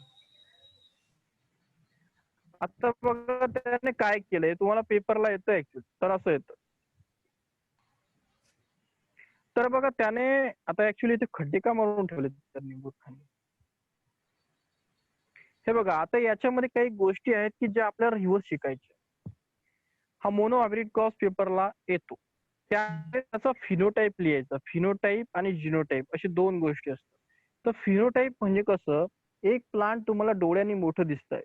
आता बघा त्याने काय केलंय, तुम्हाला पेपरला येतं ऍक्च्युअली, तर असं येतं. तर बघा त्याने आता ऍक्च्युली इथे खड्डे का मारून ठेवले त्यांनी मूर्खांनी. हे बघा, आता याच्यामध्ये काही गोष्टी आहेत की ज्या आपल्याला रिव्हर्स शिकायच्या. हा मोनो हायब्रिड क्रॉस पेपरला येतो. त्याचा फिनोटाईप लिहायचा. फिनोटाईप आणि जिनोटाईप अशी दोन गोष्टी असतात. तर फिनोटाईप म्हणजे कसं, एक प्लांट तुम्हाला डोळ्यांनी मोठं दिसतंय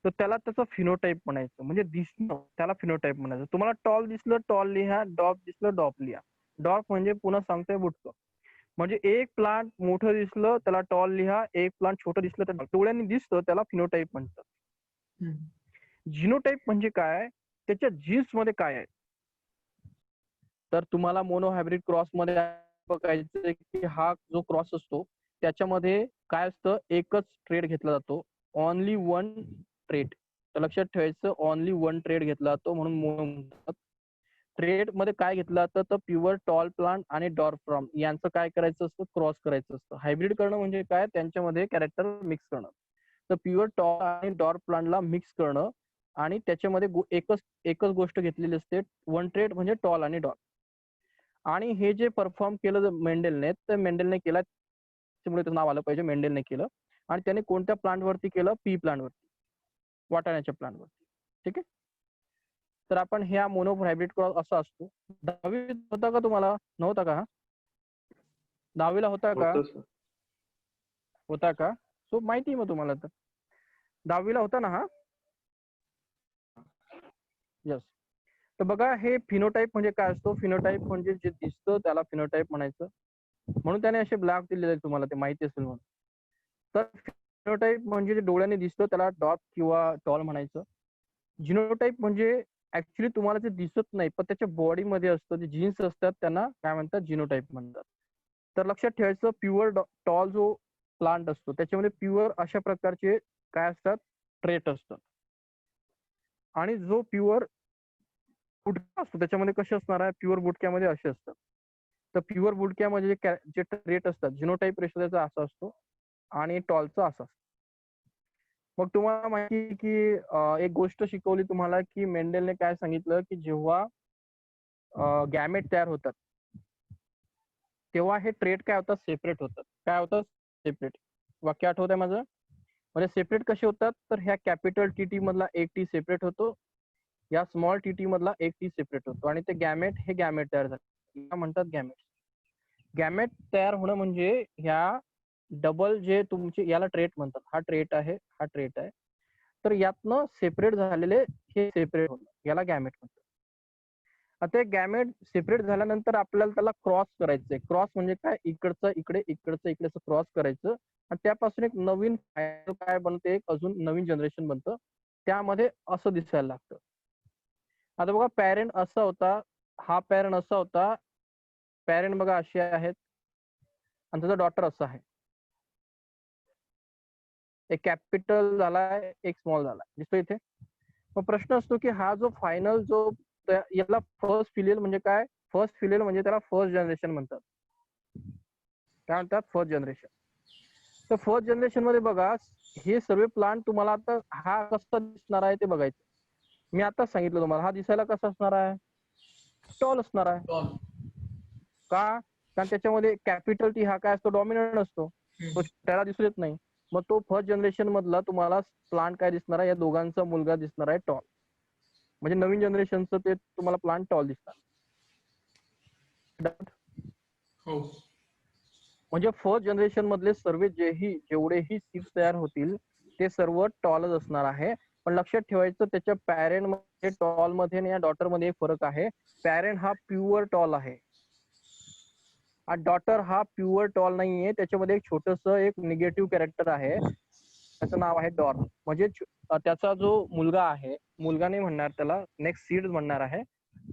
तर त्याला त्याचा फिनोटाईप म्हणायचं, म्हणजे दिसणं त्याला फिनोटाईप म्हणायचं. तुम्हाला टॉल दिसलं टॉल लिहा, डॉप दिसलं डॉप लिहा. डॉप म्हणजे पुन्हा सांगतोय बुटकं. म्हणजे एक प्लांट मोठं दिसलं त्याला टॉल लिहा, एक प्लांट छोटं दिसलं तर डोळ्यांनी दिसतं त्याला फिनोटाईप म्हणतात. जिनोटाईप म्हणजे काय, त्याच्या जीन्स मध्ये काय आहे. तर तुम्हाला मोनो हायब्रिड क्रॉस मध्ये बघायचं की हा जो क्रॉस असतो त्याच्यामध्ये काय असतं, एकच ट्रेड घेतला जातो, ओनली वन ट्रेड. तर लक्षात ठेवायचं, ओनली वन ट्रेड घेतला जातो म्हणून मोनो म्हणतात. ट्रेड मध्ये काय घेतलं जातं, तर प्युअर टॉल प्लांट आणि डॉर्फ प्लांट यांचं काय करायचं असतं, क्रॉस करायचं असतं. हायब्रिड करणं म्हणजे काय, त्यांच्यामध्ये कॅरेक्टर मिक्स करणं. तर प्युअर टॉल आणि डॉर्फ प्लांटला मिक्स करणं आणि त्याच्यामध्ये एकच गोष्ट घेतलेली असते, वन ट्रेड म्हणजे टॉल आणि डॉर्फ. आणि हे जे परफॉर्म केलं मेंडेलने, तर मेंडेलने केला त्याच्यामुळे त्याचं नाव आलं पाहिजे. मेंडेलने केलं आणि त्याने कोणत्या प्लांटवरती केलं? पी प्लांटवरती, वाटाण्याच्या प्लांटवरती. ठीक आहे. तर आपण ह्या मोनो हायब्रिड क्रॉस असा असतो. 10वीत होता का तुम्हाला? नव्हता का? 10वीला होता का? होतं सर. होता का? सो माहिती मग तुम्हाला तर 10वीला होता ना हा? यस. तर बघा हे फिनोटाइप म्हणजे काय असतो? फिनोटाइप म्हणजे जे दिसतं त्याला फिनोटाइप म्हणायचं. म्हणून त्याने असे ब्लॅक दिलेले आहेत तुम्हाला, ते माहिती असेल म्हणून. तर फिनोटाइप म्हणजे जे डोळ्याने दिसतं त्याला डॉट किंवा टॉल म्हणायचं. जिनोटाइप म्हणजे ऍक्च्युली तुम्हाला ते दिसत नाही पण त्याच्या बॉडीमध्ये असतं, जे जीन्स असतात त्यांना काय म्हणतात? जिनोटाइप म्हणतात. तर लक्षात ठेवायचं प्युअर टॉल जो प्लांट असतो त्याच्यामध्ये प्युअर अशा प्रकारचे काय असतात? ट्रेट असतात. आणि जो प्युअर बुडका असतो त्याच्यामध्ये कसे असणार आहे? प्युअर बुडक्यामध्ये असे असतात. तर प्युअर बुडक्यामध्ये जे ट्रेट असतात, जिनोटाइप रेशो त्याचा असा असतो आणि टॉलचा असा असतो. मग तुम्हाला माहिती आहे की एक गोष्ट शिकवली तुम्हाला की मेंडेलने काय सांगितलं की जेव्हा गॅमेट तयार होतात तेव्हा हे ट्रेट काय होतात? सेपरेट होतात. काय होतात? सेपरेट. वाक्य आठवत आहे माझं? म्हणजे सेपरेट कसे होतात? तर ह्या कॅपिटल टी मधला एक टी सेपरेट होतो, या स्मॉल टी मधला एक टी सेपरेट होतो आणि ते गॅमेट हे गॅमेट तयार झाले, म्हणतात गॅमेट. गॅमेट तयार होणं म्हणजे ह्या डबल जे तुमचे याला ट्रेट म्हणतात. हा ट्रेट आहे, हा ट्रेट आहे. तर यातनं सेपरेट झालेले हे सेपरेट होणं याला गॅमेट म्हणतात. आता गॅमेट सेपरेट झाल्यानंतर आपल्याला त्याला क्रॉस करायचंय. क्रॉस म्हणजे काय? इकडचं इकडे, इकडचं इकडे असं क्रॉस करायचं आणि त्यापासून एक नवीन काय बनते? एक अजून नवीन जनरेशन बनतं. त्यामध्ये असं दिसायला लागतं. आता बघा पॅरेंट असा होता, हा पॅरेंट असा होता, पॅरेंट बघा असे आहेत आणि त्याचा डॉटर असा आहे. एक कॅपिटल झालाय, एक स्मॉल झालाय. दिसतो इथे? मग प्रश्न असतो की हा जो फायनल जो याला फर्स्ट फिलियल म्हणजे काय? फर्स्ट फिलियल म्हणजे त्याला फर्स्ट जनरेशन म्हणतात. काय म्हणतात? First generation. तर फर्स्ट जनरेशन मध्ये बघा हे सर्व प्लांट तुम्हाला आता हा कसा दिसणार आहे ते बघायचं. मी आता सांगितलं तुम्हाला हा दिसायला कसा असणार आहे? टॉल असणार आहे. का? कारण त्याच्यामध्ये कॅपिटल टी हा काय असतो? डॉमिनंट असतो. तो त्याला दिसू देत नाही. मग तो फर्स्ट जनरेशन मधला तुम्हाला प्लांट काय दिसणार आहे? या दोघांचा मुलगा दिसणार आहे टॉल. म्हणजे नवीन जनरेशनचं ते तुम्हाला प्लांट टॉल दिसणार. म्हणजे फर्स्ट जनरेशन मधले सर्व जेवढेही सीड्स तयार होतील ते सर्व टॉलच असणार आहे. पण लक्षात ठेवायचं त्याच्या पॅरेंट मध्ये टॉल मध्ये आणि या डॉटर मध्ये फरक आहे. पॅरेंट हा प्युअर टॉल आहे आणि डॉटर हा प्युअर टॉल नाहीये. त्याच्यामध्ये एक छोटस एक निगेटिव्ह कॅरेक्टर आहे, त्याचं नाव आहे डॉर्म. म्हणजे त्याचा जो मुलगा आहे, मुलगा नाही म्हणणार त्याला, नेक्स्ट सीड्स म्हणणार आहे.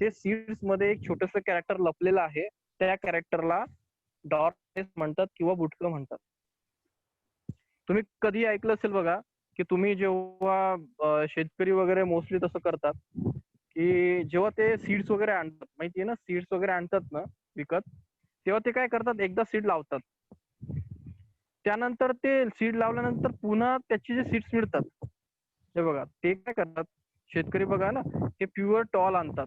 ते सीड्स मध्ये एक छोटस कॅरेक्टर लपलेलं आहे, त्या कॅरेक्टरला डॉर्म म्हणतात किंवा बुटकं म्हणतात. तुम्ही कधी ऐकलं असेल बघा की तुम्ही जेव्हा शेतकरी वगैरे मोस्टली तसं करतात की जेव्हा ते सीड्स वगैरे आणतात, माहितीये ना, सीड्स वगैरे आणतात ना विकत, तेव्हा ते काय करतात? एकदा सीड लावतात, त्यानंतर ते सीड लावल्यानंतर पुन्हा त्याचे जे सीड्स मिळतात हे बघा ते काय करतात शेतकरी बघा ना, हे प्युअर टॉल आणतात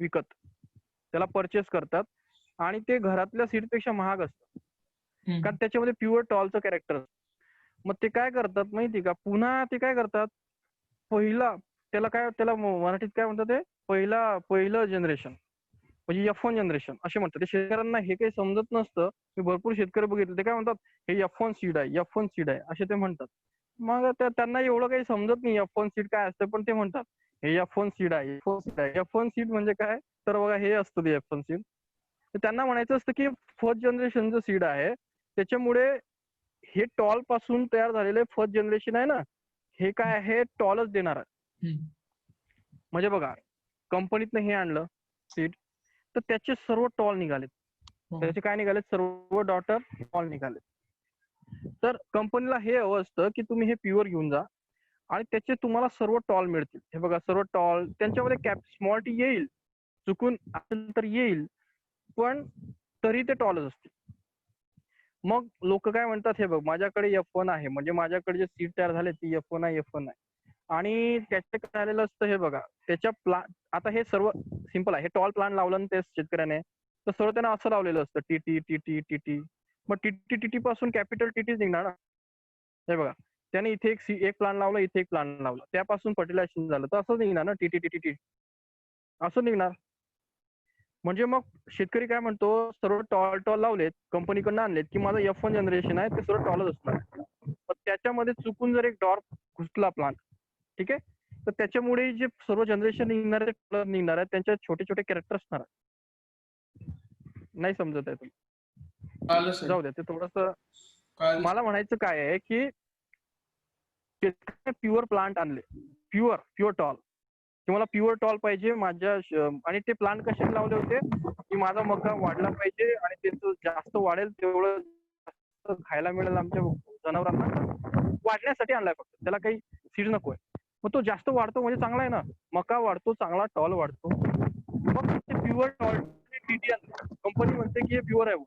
विकत, त्याला परचेस करतात आणि ते घरातल्या सीड पेक्षा महाग असतात कारण त्याच्यामध्ये प्युअर टॉलचं कॅरेक्टर असतं. मग ते काय करतात माहिती का? पुन्हा ते काय करतात? त्याला मराठीत काय म्हणतात? ते पहिलं जनरेशन म्हणजे F1 जनरेशन असे म्हणतात. ते शेतकऱ्यांना हे काही समजत नसतं. मी भरपूर शेतकरी बघितले ते काय म्हणतात? हे F1 सीड आहे, F1 सीड आहे असे ते म्हणतात. मग त्यांना एवढं काही समजत नाही F1 सीड काय असतं, पण ते म्हणतात हे F1 सीड आहे, F1 सीड आहे. F1 सीड म्हणजे काय? तर बघा हे असतं ते F1 सीड. त्यांना म्हणायचं असतं की फर्स्ट जनरेशनचं सीड आहे, त्याच्यामुळे हे टॉल पासून तयार झालेले फर्स्ट जनरेशन आहे ना, हे काय आहे? टॉलच देणार आहे. म्हणजे बघा कंपनीतनं हे आणलं सीड, तर त्याचे सर्व टॉल निघालेत. त्याचे काय निघालेत? सर्व डॉटर टॉल निघालेत. तर कंपनीला हे हवं असतं की तुम्ही हे प्युअर घेऊन जा आणि त्याचे तुम्हाला सर्व टॉल मिळतील. हे बघा सर्व टॉल त्यांच्यामध्ये स्मॉल टी येईल, चुकून असेल तर येईल, पण तरी ते टॉलच असतील. मग लोक काय म्हणतात? हे बघ माझ्याकडे F1 आहे, म्हणजे माझ्याकडे जे सीड तयार झाले ती F1 आहे, F1 आहे. आणि त्याचं काय झालेलं असतं हे बघा, त्याच्या आता हे सर्व सिंपल आहे. हे टॉल प्लांट लावलं ना ते शेतकऱ्याने, तर सर्व त्यांना असं लावलेलं असतं T T T T T T. मग टीटी पासून कॅपिटल टीटीच निघणार ना. हे बघा, त्याने इथे एक प्लांट लावला, इथे एक प्लांट लावला, त्यापासून फर्टिलायझेशन झालं, तर असं निघणार ना टीटी असं निघणार. म्हणजे मग शेतकरी काय म्हणतो, सर्व टॉल लावलेत, कंपनीकडनं आणलेत की माझं F1 जनरेशन आहे ते सर्व टॉलच असणार. पण त्याच्यामध्ये चुकून जर एक डॉर्फ घुसला प्लांट, ठीक आहे, तर त्याच्यामुळे जे सर्व जनरेशन निघणार आहे निघणार आहे त्यांच्यात छोटे छोटे कॅरेक्टर असणार आहे. नाही समजत आहे तुम्ही? कळलं सर. जाऊ द्या, ते थोडस. कळलं. मला म्हणायचं काय आहे की प्युअर प्लांट आणले, प्युअर टॉल, की मला प्युअर टॉल पाहिजे माझ्या आणि ते प्लांट कसे लावले होते की माझा मका वाढला पाहिजे आणि ते जास्त वाढेल तेवढं जास्त खायला मिळेल आमच्या जनावरांना, वाढण्यासाठी आणलाय फक्त, त्याला काही सीड नकोय. मग तो जास्त वाढतो म्हणजे चांगला आहे ना, मका वाढतो चांगला, टॉल वाढतो. मग ते प्युअर टॉल टीटी कंपनी म्हणते की हे प्युअर आहे.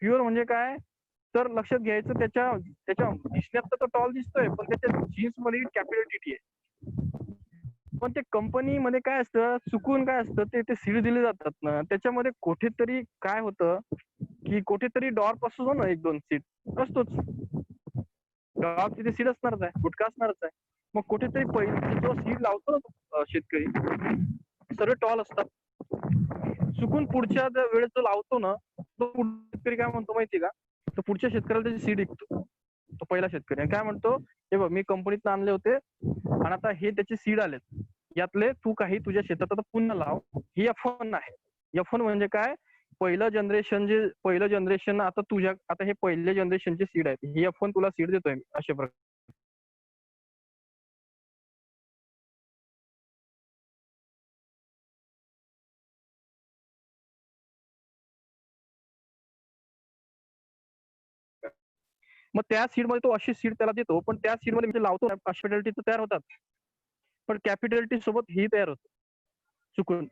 प्युअर म्हणजे काय, तर लक्षात घ्यायचं त्याच्या दिसण्यात तर तो टॉल दिसतोय, पण त्याच्या जीन्स मध्ये कॅपिटल टीटी आहे. पण ते कंपनीमध्ये काय असतं, चुकून काय असतं, ते सीड दिले जातात ना, त्याच्यामध्ये कुठेतरी काय होतं की कुठेतरी डॉर्प असतो ना, 1-2 सीड असतोच. डॉर्प तिथे सीड असणारच आहे, गुटखा असणारच आहे. मग कुठेतरी पहिले जो सीड लावतो ना शेतकरी, सर्व टॉल असतात. चुकून पुढच्या वेळेस जो लावतो ना, तो शेतकरी काय म्हणतो माहिती का, तो पुढच्या शेतकऱ्याला त्याची सीड विकतो, तो पहिला शेतकरी. काय म्हणतो, हे बघ मी कंपनीत आणले होते आणि आता हे त्याचे सीड आलेत, यातले तू काही तुझ्या शेतात आता पुन्हा लाव. ही F1 आहे. F1 म्हणजे काय, पहिलं जनरेशन आता हे पहिल्या जनरेशनचे सीड आहेत, ही F1 तुला सीड देतोय मी, अशा प्रकारे. मग त्या सीड मध्ये तो अशी सीड त्याला देतो, पण त्या सीड मध्ये लावतो कॅपिटलिटी तर तयार होतात, पण कॅपिटलिटी सोबत ही तयार होतो चुकून,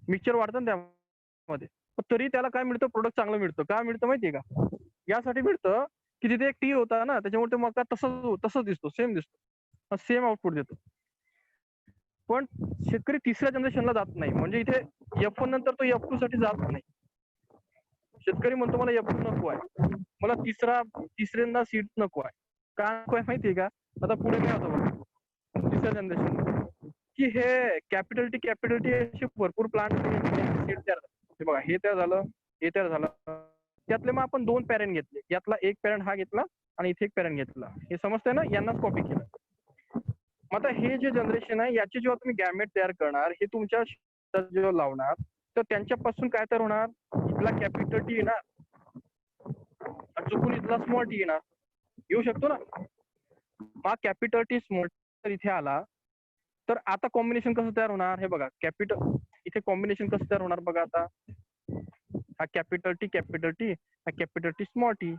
मिक्सचर वाढतं ना त्यामध्ये. पण तरी त्याला काय मिळतं, प्रोडक्ट चांगलं मिळतं. काय मिळतं माहितीये का, यासाठी मिळतं की तिथे एक टी होता ना, त्याच्यामुळे ते मका तसंच दिसतो, सेम दिसतो, सेम आउटपुट देतो. पण शेतकरी तिसऱ्या जनरेशनला जात नाही, म्हणजे इथे F1 नंतर तो F2 साठी जात नाही. शेतकरी म्हणतो मला F2 नको आहे, मला तिसऱ्यांदा सीड नको आहे. का नको आहे माहितीये का, आता पुढे काय होतं बघा तिसऱ्या जनरेशन की हे कॅपिटलिटी असे भरपूर प्लांट सीड तयार झाले. हे बघा, हे तयार झालं, हे तयार झालं, त्यातले मग आपण 2 पॅरेंट घेतले, यातला एक पॅरेंट हा घेतला आणि इथे एक पॅरेंट घेतला. हे समजतंय ना, यांनाच कॉपी केलं. मग आता हे जे जनरेशन आहे, याचे जेव्हा तुम्ही गॅमेट तयार करणार, हे तुमच्या शेतात जेव्हा लावणार, तर त्यांच्यापासून काय तयार होणार, इथला कॅपिटल टी येणार, चुकून इथला स्मॉल टी येणार, येऊ शकतो ना. हा कॅपिटल टी स्मॉल टी इथे आला, तर आता कॉम्बिनेशन कसं तयार होणार, हे बघा, इथे कॉम्बिनेशन कसं तयार होणार बघा. आता हा कॅपिटल टी हा कॅपिटल टी स्मॉल टी,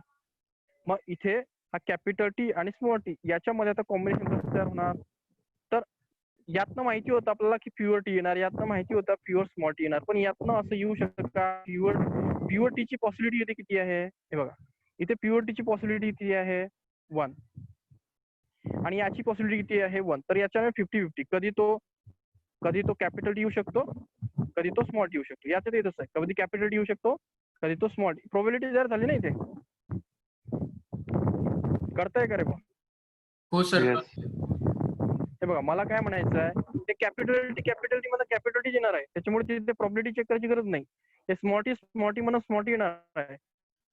मग इथे हा कॅपिटल टी आणि स्मॉल टी, याच्यामध्ये आता कॉम्बिनेशन कसं तयार होणार, तर यातनं माहिती होतं आपल्याला की प्युअर टी येणार, यातनं माहिती होतं प्युअर स्मॉल टी येणार, पण यातनं असं येऊ शकतं का, प्युअर टीची पॉसिबिलिटी इथे किती आहे, हे बघा, इथे प्युअर टीची पॉसिबिलिटी किती आहे, 1, आणि याची पॉसिबिलिटी किती आहे, 1. तर याच्यामध्ये 50-50, कधी तो कॅपिटल टी येऊ शकतो, कधी तो स्मॉल टी येऊ शकतो. याच्यात येतच आहे, कधी कॅपिटल टी येऊ शकतो, कधी तो स्मॉल टी. प्रोबॅबिलिटी जर झाली ना इथे, करताय का रे बा? हो सर. हे बघा, मला काय म्हणायचं आहे, ते कॅपिटल मला कॅपिटल टी येणार आहे, त्याच्यामुळे तिथे प्रोबॅबिलिटी चेक करायची गरज नाही. ते स्मॉल टी मला स्मॉल टी येणार आहे,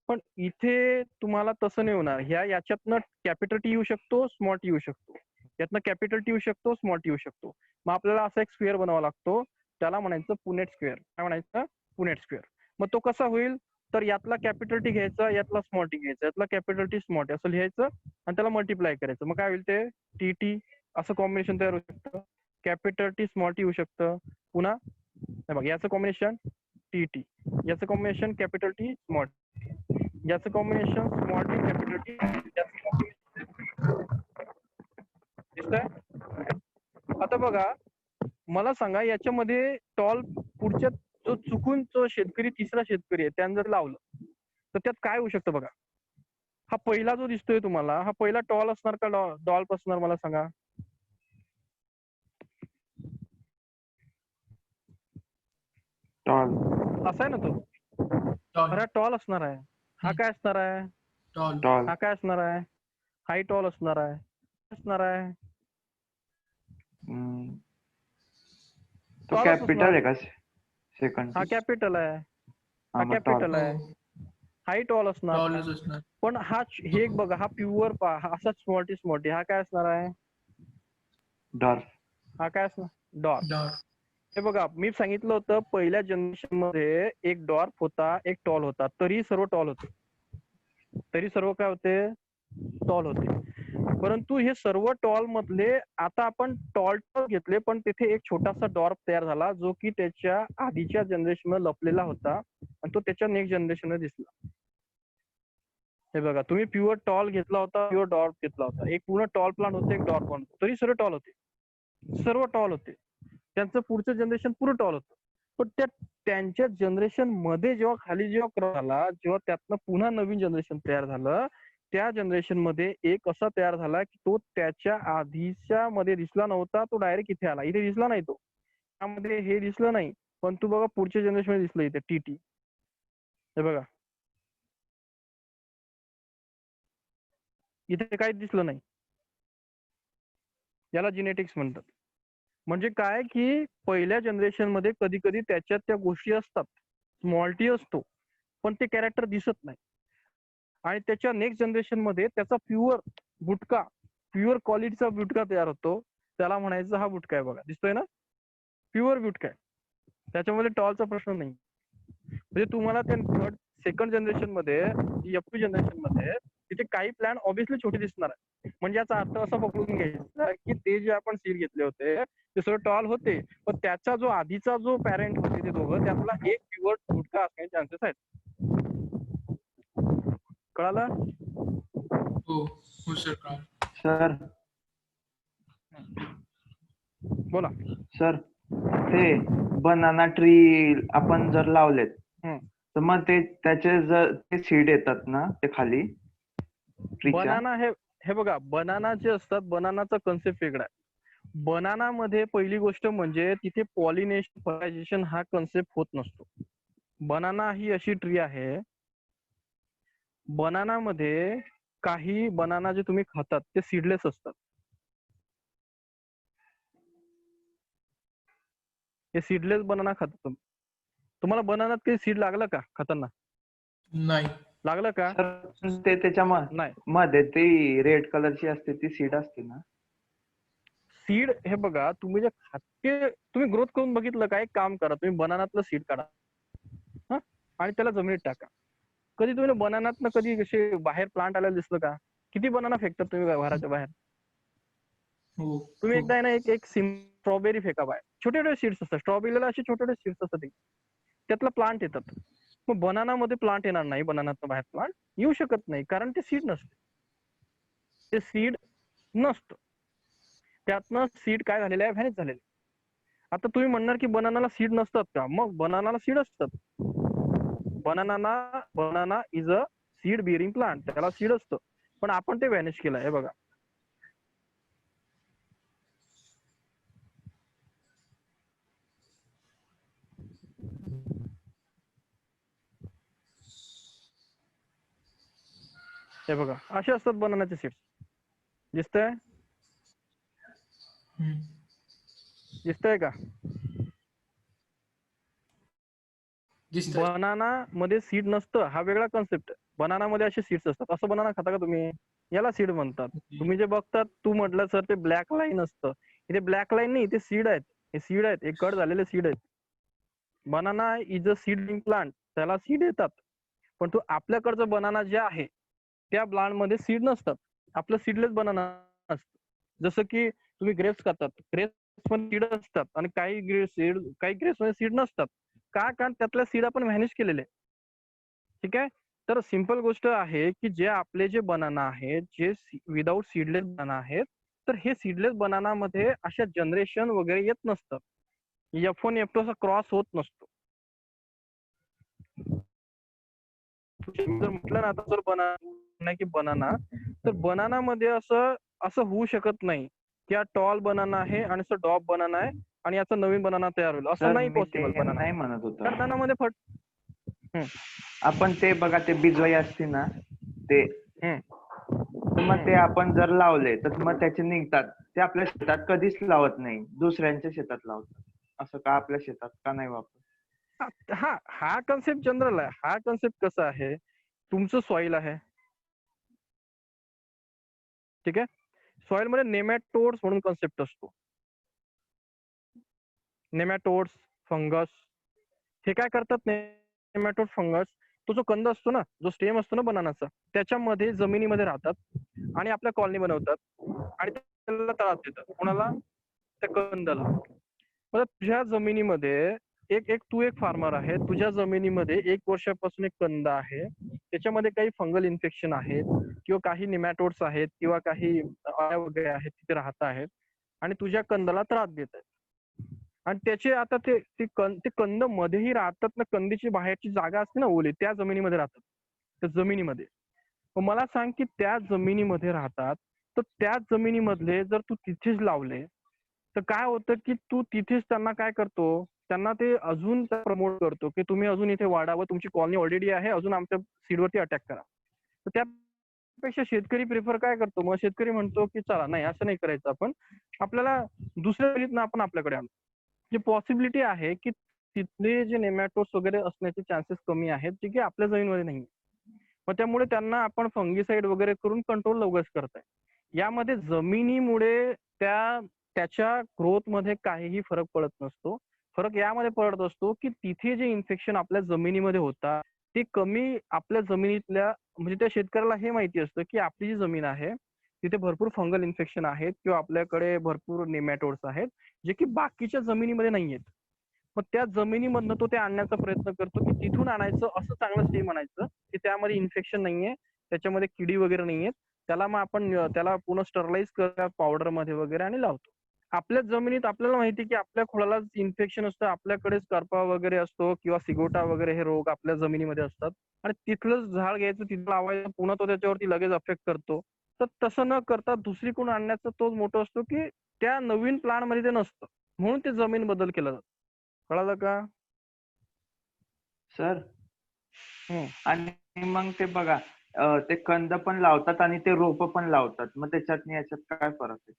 पण इथे तुम्हाला तसं नाही होणार. याच्यातनं कॅपिटल टी येऊ शकतो, स्मॉल टी येऊ शकतो, यातनं कॅपिटल टी येऊ शकतो, स्मॉल टी येऊ शकतो. मग आपल्याला असा एक स्क्वेअर बनवावा लागतो, त्याला म्हणायचं पुनेट स्क्वेअर. काय म्हणायचं, पुनेट स्क्वेअर. मग तो कसा होईल, तर यातला कॅपिटल टी घ्यायचा, यातला स्मॉल टी घ्यायचा, यातला कॅपिटल टी स्मॉल टी असं लिहायचं आणि त्याला मल्टिप्लाय करायचं. मग काय होईल, ते टी टी असं कॉम्बिनेशन तयार होऊ शकतं. कॅपिटल टी स्मॉल टी होऊ शकतं. पुन्हा बघ, याचं कॉम्बिनेशन टी टी, याचं combination capital T small T, याचं combination small T capital T, याचं कॉम्बिनेशन दिसतंय. आता बघा, मला सांगा, याच्यामध्ये टॉल पुढच्या जो चुकून शेतकरी तिसरा शेतकरी आहे त्यानं जर लावलं, तर त्यात काय होऊ शकतं बघा. हा पहिला जो दिसतोय तुम्हाला, हा पहिला टॉल असणार का डॉल्प असणार, मला सांगा. टॉल असा आहे ना तो, खरा टॉल असणार आहे. हा काय असणार आहे? टॉल. टॉल. हा काय असणार आहे? हाय टॉल असणार आहे. असणार आहे हम्म. तो टॉलच कॅपिटल असणार. आहे का सेकंड? हा कॅपिटल आहे. हा हा मग टॉल. कॅपिटल आहे. हो, हाय टॉल असणार. टॉलच असणार. पण हा हे एक बघा, हा प्युअर हा असा स्मॉल टी हा काय असणार आहे? डॉर्फ. हा काय असणार? डॉर्फ. डॉट. हे बघा, मी सांगितलं होतं पहिल्या जनरेशन मध्ये एक डॉर्फ होता, एक टॉल होता, तरी सर्व टॉल होते. तरी सर्व काय होते? टॉल होते. परंतु हे सर्व टॉल मधले आता आपण टॉल घेतले, पण तिथे एक छोटासा डॉर्फ तयार झाला जो की त्याच्या आधीच्या जनरेशन मध्ये लपलेला होता आणि तो त्याच्या नेक्स्ट जनरेशन मध्ये दिसला. हे बघा, तुम्ही प्युअर टॉल घेतला होता, प्युअर डॉर्फ घेतला होता, एक पूर्ण टॉल प्लांट होते, एक डॉर्फ प्लांट होते, तरी सर्व टॉल होते. सर्व टॉल होते. त्यांचं पुढचं जनरेशन पूर्ण टॉल होतं. पण त्यांच्या जनरेशन मध्ये जेव्हा खाली क्रॉस झाला, जेव्हा त्यातनं पुन्हा नवीन जनरेशन तयार झालं, त्या जनरेशन मध्ये एक असा तयार झाला की तो त्याच्या आधीच्या मध्ये दिसला नव्हता, तो डायरेक्ट इथे आला. इथे दिसला नाही तो, त्यामध्ये हे दिसलं नाही, पण तू बघा पुढच्या जनरेशन मध्ये दिसलं इथे टीटी. हे बघा, इथे काहीच दिसलं नाही. याला जिनेटिक्स म्हणतात. म्हणजे काय की पहिल्या जनरेशन मध्ये कधी कधी त्याच्यात त्या गोष्टी असतात, स्मॉल टी असतो, पण ते कॅरेक्टर दिसत नाही. आणि त्याच्या नेक्स्ट जनरेशन मध्ये त्याचा प्युअर बुटका, प्युअर क्वालिटीचा बुटका तयार होतो. त्याला म्हणायचं हा बुटका आहे. बघा, दिसतोय ना, प्युअर बुटका आहे. त्याच्यामध्ये टॉलचा प्रश्न नाही. म्हणजे तुम्हाला त्या सेकंड जनरेशन मध्ये, एफ जनरेशन मध्ये तिथे काही प्लॅन ऑब्विसली छोटे दिसणार आहे. म्हणजे याचा अर्थ असा पकडून घ्यायचा की ते जे आपण सीड घेतले होते ते सर्व टॉल होते, पण त्याचा जो आधीचा जो पॅरेंट होते ते दोघं, त्यातला एक प्युअर बुटका असण्याचे चान्सेस आहेत. कळालं? हो हो सर, कळालं. सर बोला. सर, ते बनाना ट्री आपण जर लावलेत तर मग ते त्याचे जर ते सीड येतात ना ते खाली ट्रीच्या, बनाना हे बघा, बनाना जे असतात, बनानाचा कन्सेप्ट वेगळा आहे. बनाना मध्ये पहिली गोष्ट म्हणजे तिथे पॉलिनेशन, फर्टिलायझेशन हा कन्सेप्ट होत नसतो. बनाना ही अशी ट्री आहे, बनाना मध्ये काही बनाना जे तुम्ही खातात ते सीडलेस असतात. हे सीडलेस बनाना खातात तुम्ही. तुम्हाला बनानात काही सीड लागलं का खाताना? नाही. लागलं का? सर ते त्याच्या नाही. मध्ये ती रेड कलरची असते ती सीड असते ना. सीड हे बघा, तुम्ही जे खाते, तुम्ही ग्रोथ करून बघितलं का? एक काम करा, तुम्ही बनानातलं सीड काढा हा, आणि त्याला जमिनीत टाका. कधी तुम्ही बनानातनं कधी कसे बाहेर प्लांट आलेलं दिसलं का? किती बनाना फेकतात तुम्ही घराच्या बाहेर? हो. तुम्ही एकदा आहे ना एक स्ट्रॉबेरी फेका बाहेर, छोटे छोटे सीड्स असतात. स्ट्रॉबेरीला असे छोटे छोटे सीड्स असतात, त्यातला प्लांट येतात. मग बनाना मध्ये प्लांट येणार नाही, बनानातनं बाहेर प्लांट येऊ शकत नाही, कारण ते सीड नसते. ते सीड नसतं. त्यातनं सीड काय झालेलं आहे? व्हॅनिश झालेलं. आता तुम्ही म्हणणार की बनानाला सीड नसतात का? मग बनानाला सीड असतात. Banana is a seed bearing plant, त्याला सीड असतं, पण आपण ते व्हॅनिश केलं आहे. बघा, हे बघा, असे असतात बनानाचे सीड्स. दिसतंय? दिसतंय का? दिसतंय. बनाना मध्ये सीड नसतं, हा वेगळा कन्सेप्ट. बनाना मध्ये असे सीड्स असतात. असं बनाना खाता का तुम्ही? याला सीड म्हणतात. तुम्ही जे बघतात, तू म्हटलं सर ते ब्लॅक लाईन असतं, इथे ब्लॅक लाईन नाही, ते सीड आहेत. हे सीड आहेत, हे कट झालेले सीड आहेत. Banana is a seeding plant, त्याला सीड येतात. पण तो आपल्याकडचं बनाना जे आहे त्या प्लांट मध्ये सीड नसतात. आपलं सीडलेस बनाना असतं. जसं की तुम्ही ग्रेप्स खातात, ग्रेप्स मध्ये सीड असतात आणि काही ग्रेप्स मध्ये सीड नसतात. का? कारण त्यातल्या सीड आपण व्हॅनिश केलेले. ठीक आहे. तर सिंपल गोष्ट आहे की जे आपले जे बनाना आहेत, जे विदाऊट सीडलेस बनाना आहेत, तर हे सीडलेस बनाना मध्ये अशा जनरेशन वगैरे येत नसतात. F1 F2 असा क्रॉस होत नसतो. जर म्हटलं ना आता जर बनाना की बनाना, तर बनाना मध्ये असं होऊ शकत नाही की हा टॉल बनाना आहे आणि असं डॉप बनाना आहे आणि याचा नवीन बनाना तयार होईल, असं सर नाही मी पॉसिबल. ते बनाना नाही म्हणत होतो. बनानामध्ये आपण ते बघा ते बिजवाई असते ना ते, हम्म. तर मग ते आपण जर लावले तर मग त्याचे निघतात. ते आपल्या शेतात कधीच लावत नाही, दुसऱ्यांच्या शेतात लावतात. असं का आपल्या शेतात का नाही वापरत? हा कन्सेप्ट जनरल आहे. हा कन्सेप्ट कसा आहे, तुमचं सॉइल आहे, ठीक आहे. सॉइल मध्ये नेमॅटोड्स म्हणून कन्सेप्ट असतो. नेमॅटोड्स, फंगस, हे काय करतात नेमॅटोड फंगस, तो जो कंद असतो ना, जो स्टेम असतो ना बनानाचा, त्याच्यामध्ये जमिनीमध्ये राहतात आणि आपल्या कॉलनी बनवतात आणि त्याला त्रास देतात. कोणाला? त्या कंदाला. मग तुझ्या जमिनीमध्ये तू एक फार्मर आहे, तुझ्या जमिनीमध्ये 1 वर्षापासून एक कंद आहे, त्याच्यामध्ये काही फंगल इन्फेक्शन आहेत किंवा काही निमॅटोड्स आहेत किंवा काही अळ्या वगैरे आहेत तिथे राहत आहेत आणि तुझ्या कंदाला त्रास देत आहेत. आणि त्याचे आता ते कंद मध्येही राहतात ना, कंदीची बाहेरची जागा असते ना ओली, त्या जमिनीमध्ये राहतात, त्या जमिनीमध्ये. मग मला सांग की त्या जमिनीमध्ये राहतात, तर त्या जमिनीमधले जर तू तिथेच लावले तर काय होतं की तू तिथेच त्यांना काय करतो, त्यांना ते अजून प्रमोट करतो की तुम्ही अजून इथे वाढावं, तुमची कॉलनी ऑलरेडी आहे, अजून आमच्या सीडवरती अटॅक करा. तर त्यापेक्षा शेतकरी प्रिफर काय करतो, मग शेतकरी म्हणतो की चला नाही असं नाही करायचं, आपण आपल्याला दुसऱ्या वेळीत आपण आपल्याकडे आणू. जी पॉसिबिलिटी आहे की तिथले जे नेमॅटोड्स वगैरे असण्याचे चान्सेस कमी आहेत, जे की आपल्या जमिनीमध्ये नाही. मग त्यामुळे त्यांना आपण फंगिसाइड वगैरे करून कंट्रोल लवकरच करताय. यामध्ये जमिनीमुळे त्याच्या ग्रोथ मध्ये काहीही फरक पडत नसतो. फरक यामध्ये पडत असतो की तिथे जे इन्फेक्शन आपल्या जमिनीमध्ये होतात ते कमी आपल्या जमिनीतल्या, म्हणजे त्या शेतकऱ्याला हे माहिती असतं की आपली जी जमीन आहे तिथे भरपूर फंगल इन्फेक्शन आहेत किंवा आपल्याकडे भरपूर नेमॅटोड्स आहेत जे की बाकीच्या जमिनीमध्ये नाहीयेत. मग त्या जमिनीमधनं तो ते आणण्याचा प्रयत्न करतो की तिथून आणायचं, असं चांगलं स्टेम आणायचं की त्यामध्ये इन्फेक्शन नाहीये, त्याच्यामध्ये किडी वगैरे नाहीयेत. त्याला मग आपण त्याला पुन्हा स्टरलाइज करतात पावडर मध्ये वगैरे आणि लावतो. आपल्या जमिनीत आपल्याला माहिती की आपल्या खोडाला इन्फेक्शन असतं, आपल्याकडे करपा वगैरे असतो किंवा सिगोटा वगैरे हे रोग आपल्या जमिनीमध्ये असतात आणि तिथलंच झाड घ्यायचं, तिथं लावायचं, पुन्हा तो त्याच्यावरती लगेच अफेक्ट करतो. तर तसं न करता दुसरीकडून आणण्याचा तोच मोठं असतो की त्या नवीन प्लांट मध्ये ते नसतं, म्हणून ते जमीन बदल केला जातो. कळालं का? सर हम्म. आणि मग ते बघा, ते कंद पण लावतात आणि ते रोप पण लावतात, मग त्याच्यात आणि याच्यात काय फरक आहे?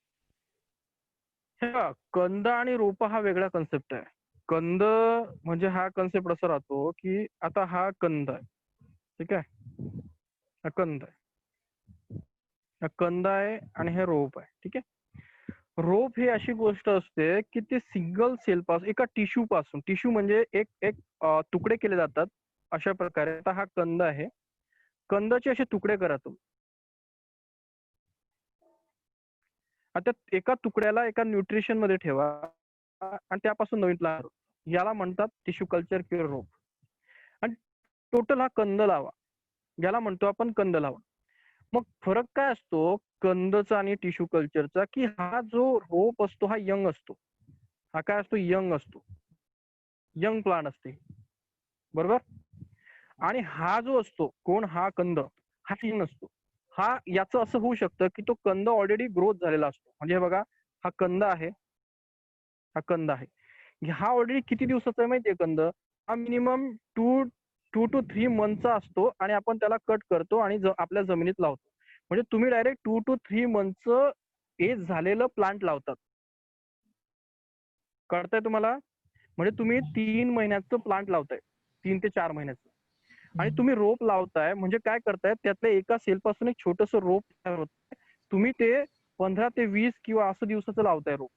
हे बघ, कंद आणि रोप हा वेगळा कन्सेप्ट आहे. कंद म्हणजे हा कन्सेप्ट असा राहतो की आता हा कंद आहे, ठीक आहे, हा कंद आहे, हा कंद आहे आणि हे रोप आहे, ठीक आहे. रोप ही अशी गोष्ट असते की ते सिंगल सेल पासून, एका टिश्यू पासून, टिश्यू म्हणजे एक एक तुकडे केले जातात अशा प्रकारे. आता हा कंद आहे, कंदाचे असे तुकडे करा तुम्ही. आता एका तुकड्याला एका न्यूट्रिशन मध्ये ठेवा आणि त्यापासून नवीन प्लांट, याला म्हणतात टिश्यू कल्चर किंवा रोप. आणि टोटल हा कंद लावा, याला म्हणतो आपण कंद लावा. मग फरक काय असतो कंदचा आणि टिश्यू कल्चरचा, की हा जो रोप असतो हा यंग असतो. हा काय असतो? यंग असतो, यंग प्लांट असते, बरोबर. आणि हा जो असतो कोण, हा कंद, हा यंग नसतो. हा याचं असं होऊ शकतं की तो कंद ऑलरेडी ग्रोथ झालेला असतो. म्हणजे हे बघा, हा कंद आहे, हा कंद आहे, हा ऑलरेडी किती दिवसाचा आहे माहितीये कंद? हा मिनिमम 2 to 3 मंथचा असतो आणि आपण त्याला कट करतो आणि आपल्या जमिनीत लावतो. म्हणजे तुम्ही डायरेक्ट 2 to 3 मंथचं एज झालेलं प्लांट लावतात. कळतंय तुम्हाला? म्हणजे तुम्ही 3 महिन्याचं प्लांट लावताय, 3 ते 4 महिन्याचं, आणि तुम्ही रोप लावताय. म्हणजे काय करताय, त्यातल्या एका सेल पासून एक छोटंसं रोप तयार होत, तुम्ही ते 15 ते 20 किंवा असं दिवसाचं लावताय रोप.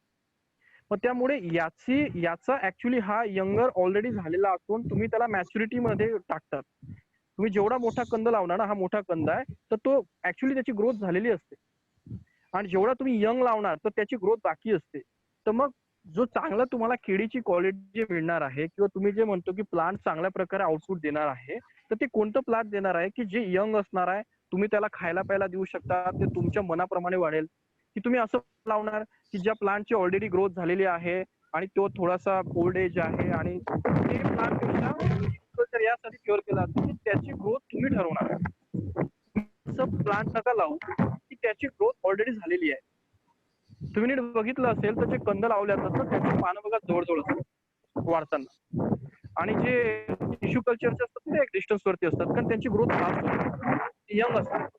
मग त्यामुळे याचा ऍक्च्युली हा यंगर ऑलरेडी झालेला असून तुम्ही त्याला मॅच्युरिटी मध्ये टाकतात. तुम्ही जेवढा मोठा कंद लावणार ना, हा मोठा कंद आहे, तर तो ऍक्च्युली त्याची ग्रोथ झालेली असते. आणि जेवढा तुम्ही यंग लावणार तर त्याची ग्रोथ बाकी असते. तर मग जो चांगला तुम्हाला केळीची क्वालिटी जे मिळणार आहे किंवा तुम्ही जे म्हणतो की प्लांट चांगल्या प्रकारे आउटपुट देणार आहे, तर ते कोणतं प्लांट देणार आहे की जे यंग असणार आहे, तुम्ही त्याला खायला प्यायला देऊ शकता, ते तुमच्या मनाप्रमाणे वाढेल. की तुम्ही असं लावणार की ज्या प्लांटची ऑलरेडी ग्रोथ झालेली आहे आणि तो थोडासा ओल्ड एज आहे आणि ते प्लांट यासाठी क्युअर केला जातो की त्याची ग्रोथ तुम्ही ठरवणार. असं प्लांट नका लावू की त्याची ग्रोथ ऑलरेडी झालेली आहे. तुम्ही नीट बघितलं असेल तर जे कंद लावले जातात त्याची पानं बघा जवळजवळ असतात वाढताना, आणि जे टिश्यू कल्चरचे असतात ते एक डिस्टन्स वरती असतात कारण त्यांची ग्रोथ फास्ट होते, यंग असतात.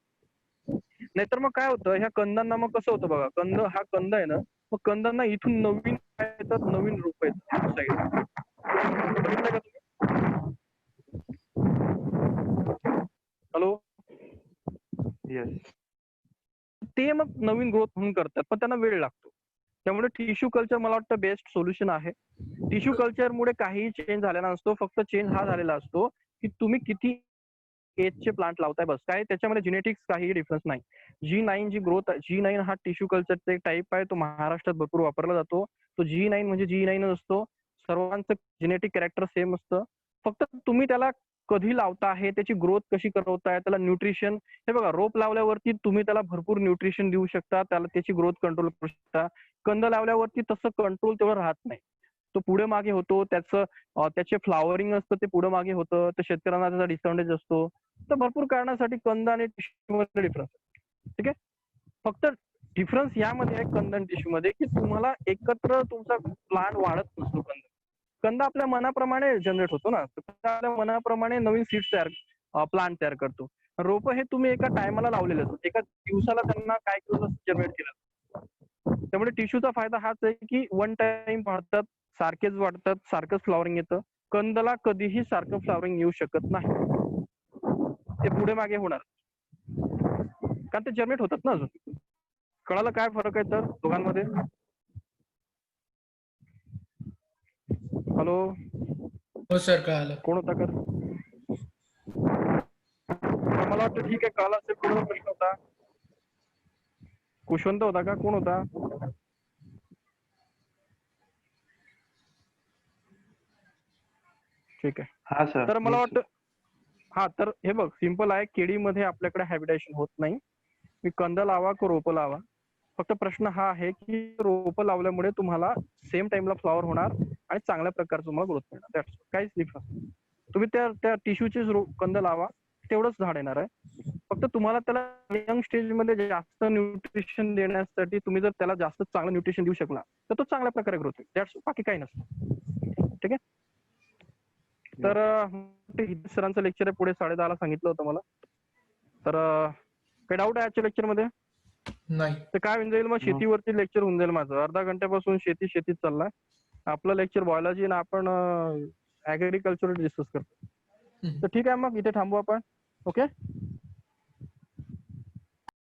नाहीतर मग काय होतं ह्या कंदांना मग कसं होतं बघा, हा कंद आहे ना, मग कंदांना इथून नवीन काय येतात, नवीन रोप येतात साईड. बघितलं का तुम्ही? हॅलो. येस. ते मग नवीन ग्रोथ म्हणून करतात पण त्यांना वेळ लागतो. त्यामुळे टिश्यू कल्चर मला वाटतं बेस्ट सोल्युशन आहे. टिश्यू कल्चरमुळे काहीही चेंज झालेला नसतो, फक्त चेंज हा झालेला असतो की तुम्ही किती एजचे प्लांट लावताय बस. काय त्याच्यामध्ये जेनेटिक्स काही डिफरन्स नाही. G9 जी ग्रोथ G9 हा टिश्यू कल्चरचा एक टाईप आहे, तो महाराष्ट्रात भरपूर वापरला जातो. तो G9 म्हणजे G9 असतो. सर्वांचं जेनेटिक कॅरेक्टर सेम असतं. फक्त तुम्ही त्याला कधी लावता आहे, त्याची ग्रोथ कशी करवताय, त्याला न्यूट्रिशन. हे बघा, रोप लावल्यावरती तुम्ही त्याला भरपूर न्यूट्रिशन देऊ शकता, त्याला त्याची ग्रोथ कंट्रोल करू शकता. कंद लावल्यावरती तसं कंट्रोल तेवढं राहत नाही. तो पुढे मागे होतो, त्याचे फ्लावरिंग असतं ते पुढे मागे होतं, तर शेतकऱ्यांना त्याचा डिसअडव्हान्टेज असतो. तर भरपूर कारणासाठी कंद आणि टिश्यू मध्ये डिफरन्स आहे. ठीक आहे. फक्त डिफरन्स यामध्ये आहे कंद आणि टिश्यू मध्ये की तुम्हाला एकत्र तुमचा प्लांट वाढत नसतो. कंद आपल्या मनाप्रमाणे जनरेट होतो ना, आपल्या मनाप्रमाणे नवीन सीड्स प्लांट तयार करतो. रोप हे तुम्ही एका टायमाला लावलेले असतात, एका दिवसाला त्यांना काय जनरेट केलं. त्यामुळे टिश्यूचा फायदा हाच आहे की वन टाइम वाढतात, सारखेच वाढतात, सारखंच फ्लॉवरिंग येतं. कंदला कधीही सारखं फ्लॉवरिंग येऊ शकत नाही, ते पुढे मागे होणार कारण ते जनरेट होतात ना अजून. कळालं काय फरक आहे तर दोघांमध्ये? हॅलो. हो सर, कळालं. कोण होता कर? मला वाटतं ठीक आहे, कळालं असेल. कोण प्रश्न होता? कुशवंत होता का, कोण होता? ठीक आहे. हा सर. तर मला वाटतं हा, तर हे बघ सिंपल आहे. केळीमध्ये आपल्याकडे हायब्रिडायझेशन होत नाही. मी कंद लावा की रोपं लावा, फक्त प्रश्न हा आहे की रोपं लावल्यामुळे तुम्हाला सेम टाइमला फ्लॉवर होणार आणि चांगल्या प्रकारचं तुम्हाला ग्रोथ मिळणार. काहीच डिफरन्स. तुम्ही त्या टिश्यूचे कंद लावा, तेवढंच झाड येणार आहे. फक्त तुम्हाला त्याला यंग स्टेज मध्ये जास्त न्यूट्रिशन देण्यासाठी तुम्ही जर त्याला जास्त चांगलं न्यूट्रिशन देऊ शकला तर तो चांगल्या प्रकारे ग्रोथ होईल. दॅट्स, बाकी काही नसतं. ठीक आहे. तर सरांचं लेक्चर आहे पुढे 10:30ला सांगितलं होतं मला. तर काही डाऊट आहे आजच्या लेक्चर मध्ये? नाही. तर काय होऊन जाईल मग, शेतीवरती लेक्चर होऊन जाईल माझं. अर्धा घंट्यापासून शेतीत चाललाय. आपलं लेक्चर बायोलॉजी आणि आपण ऍग्रिकल्चर डिस्कस करतो. तर ठीक आहे, मग इथे थांबू आपण. ओके.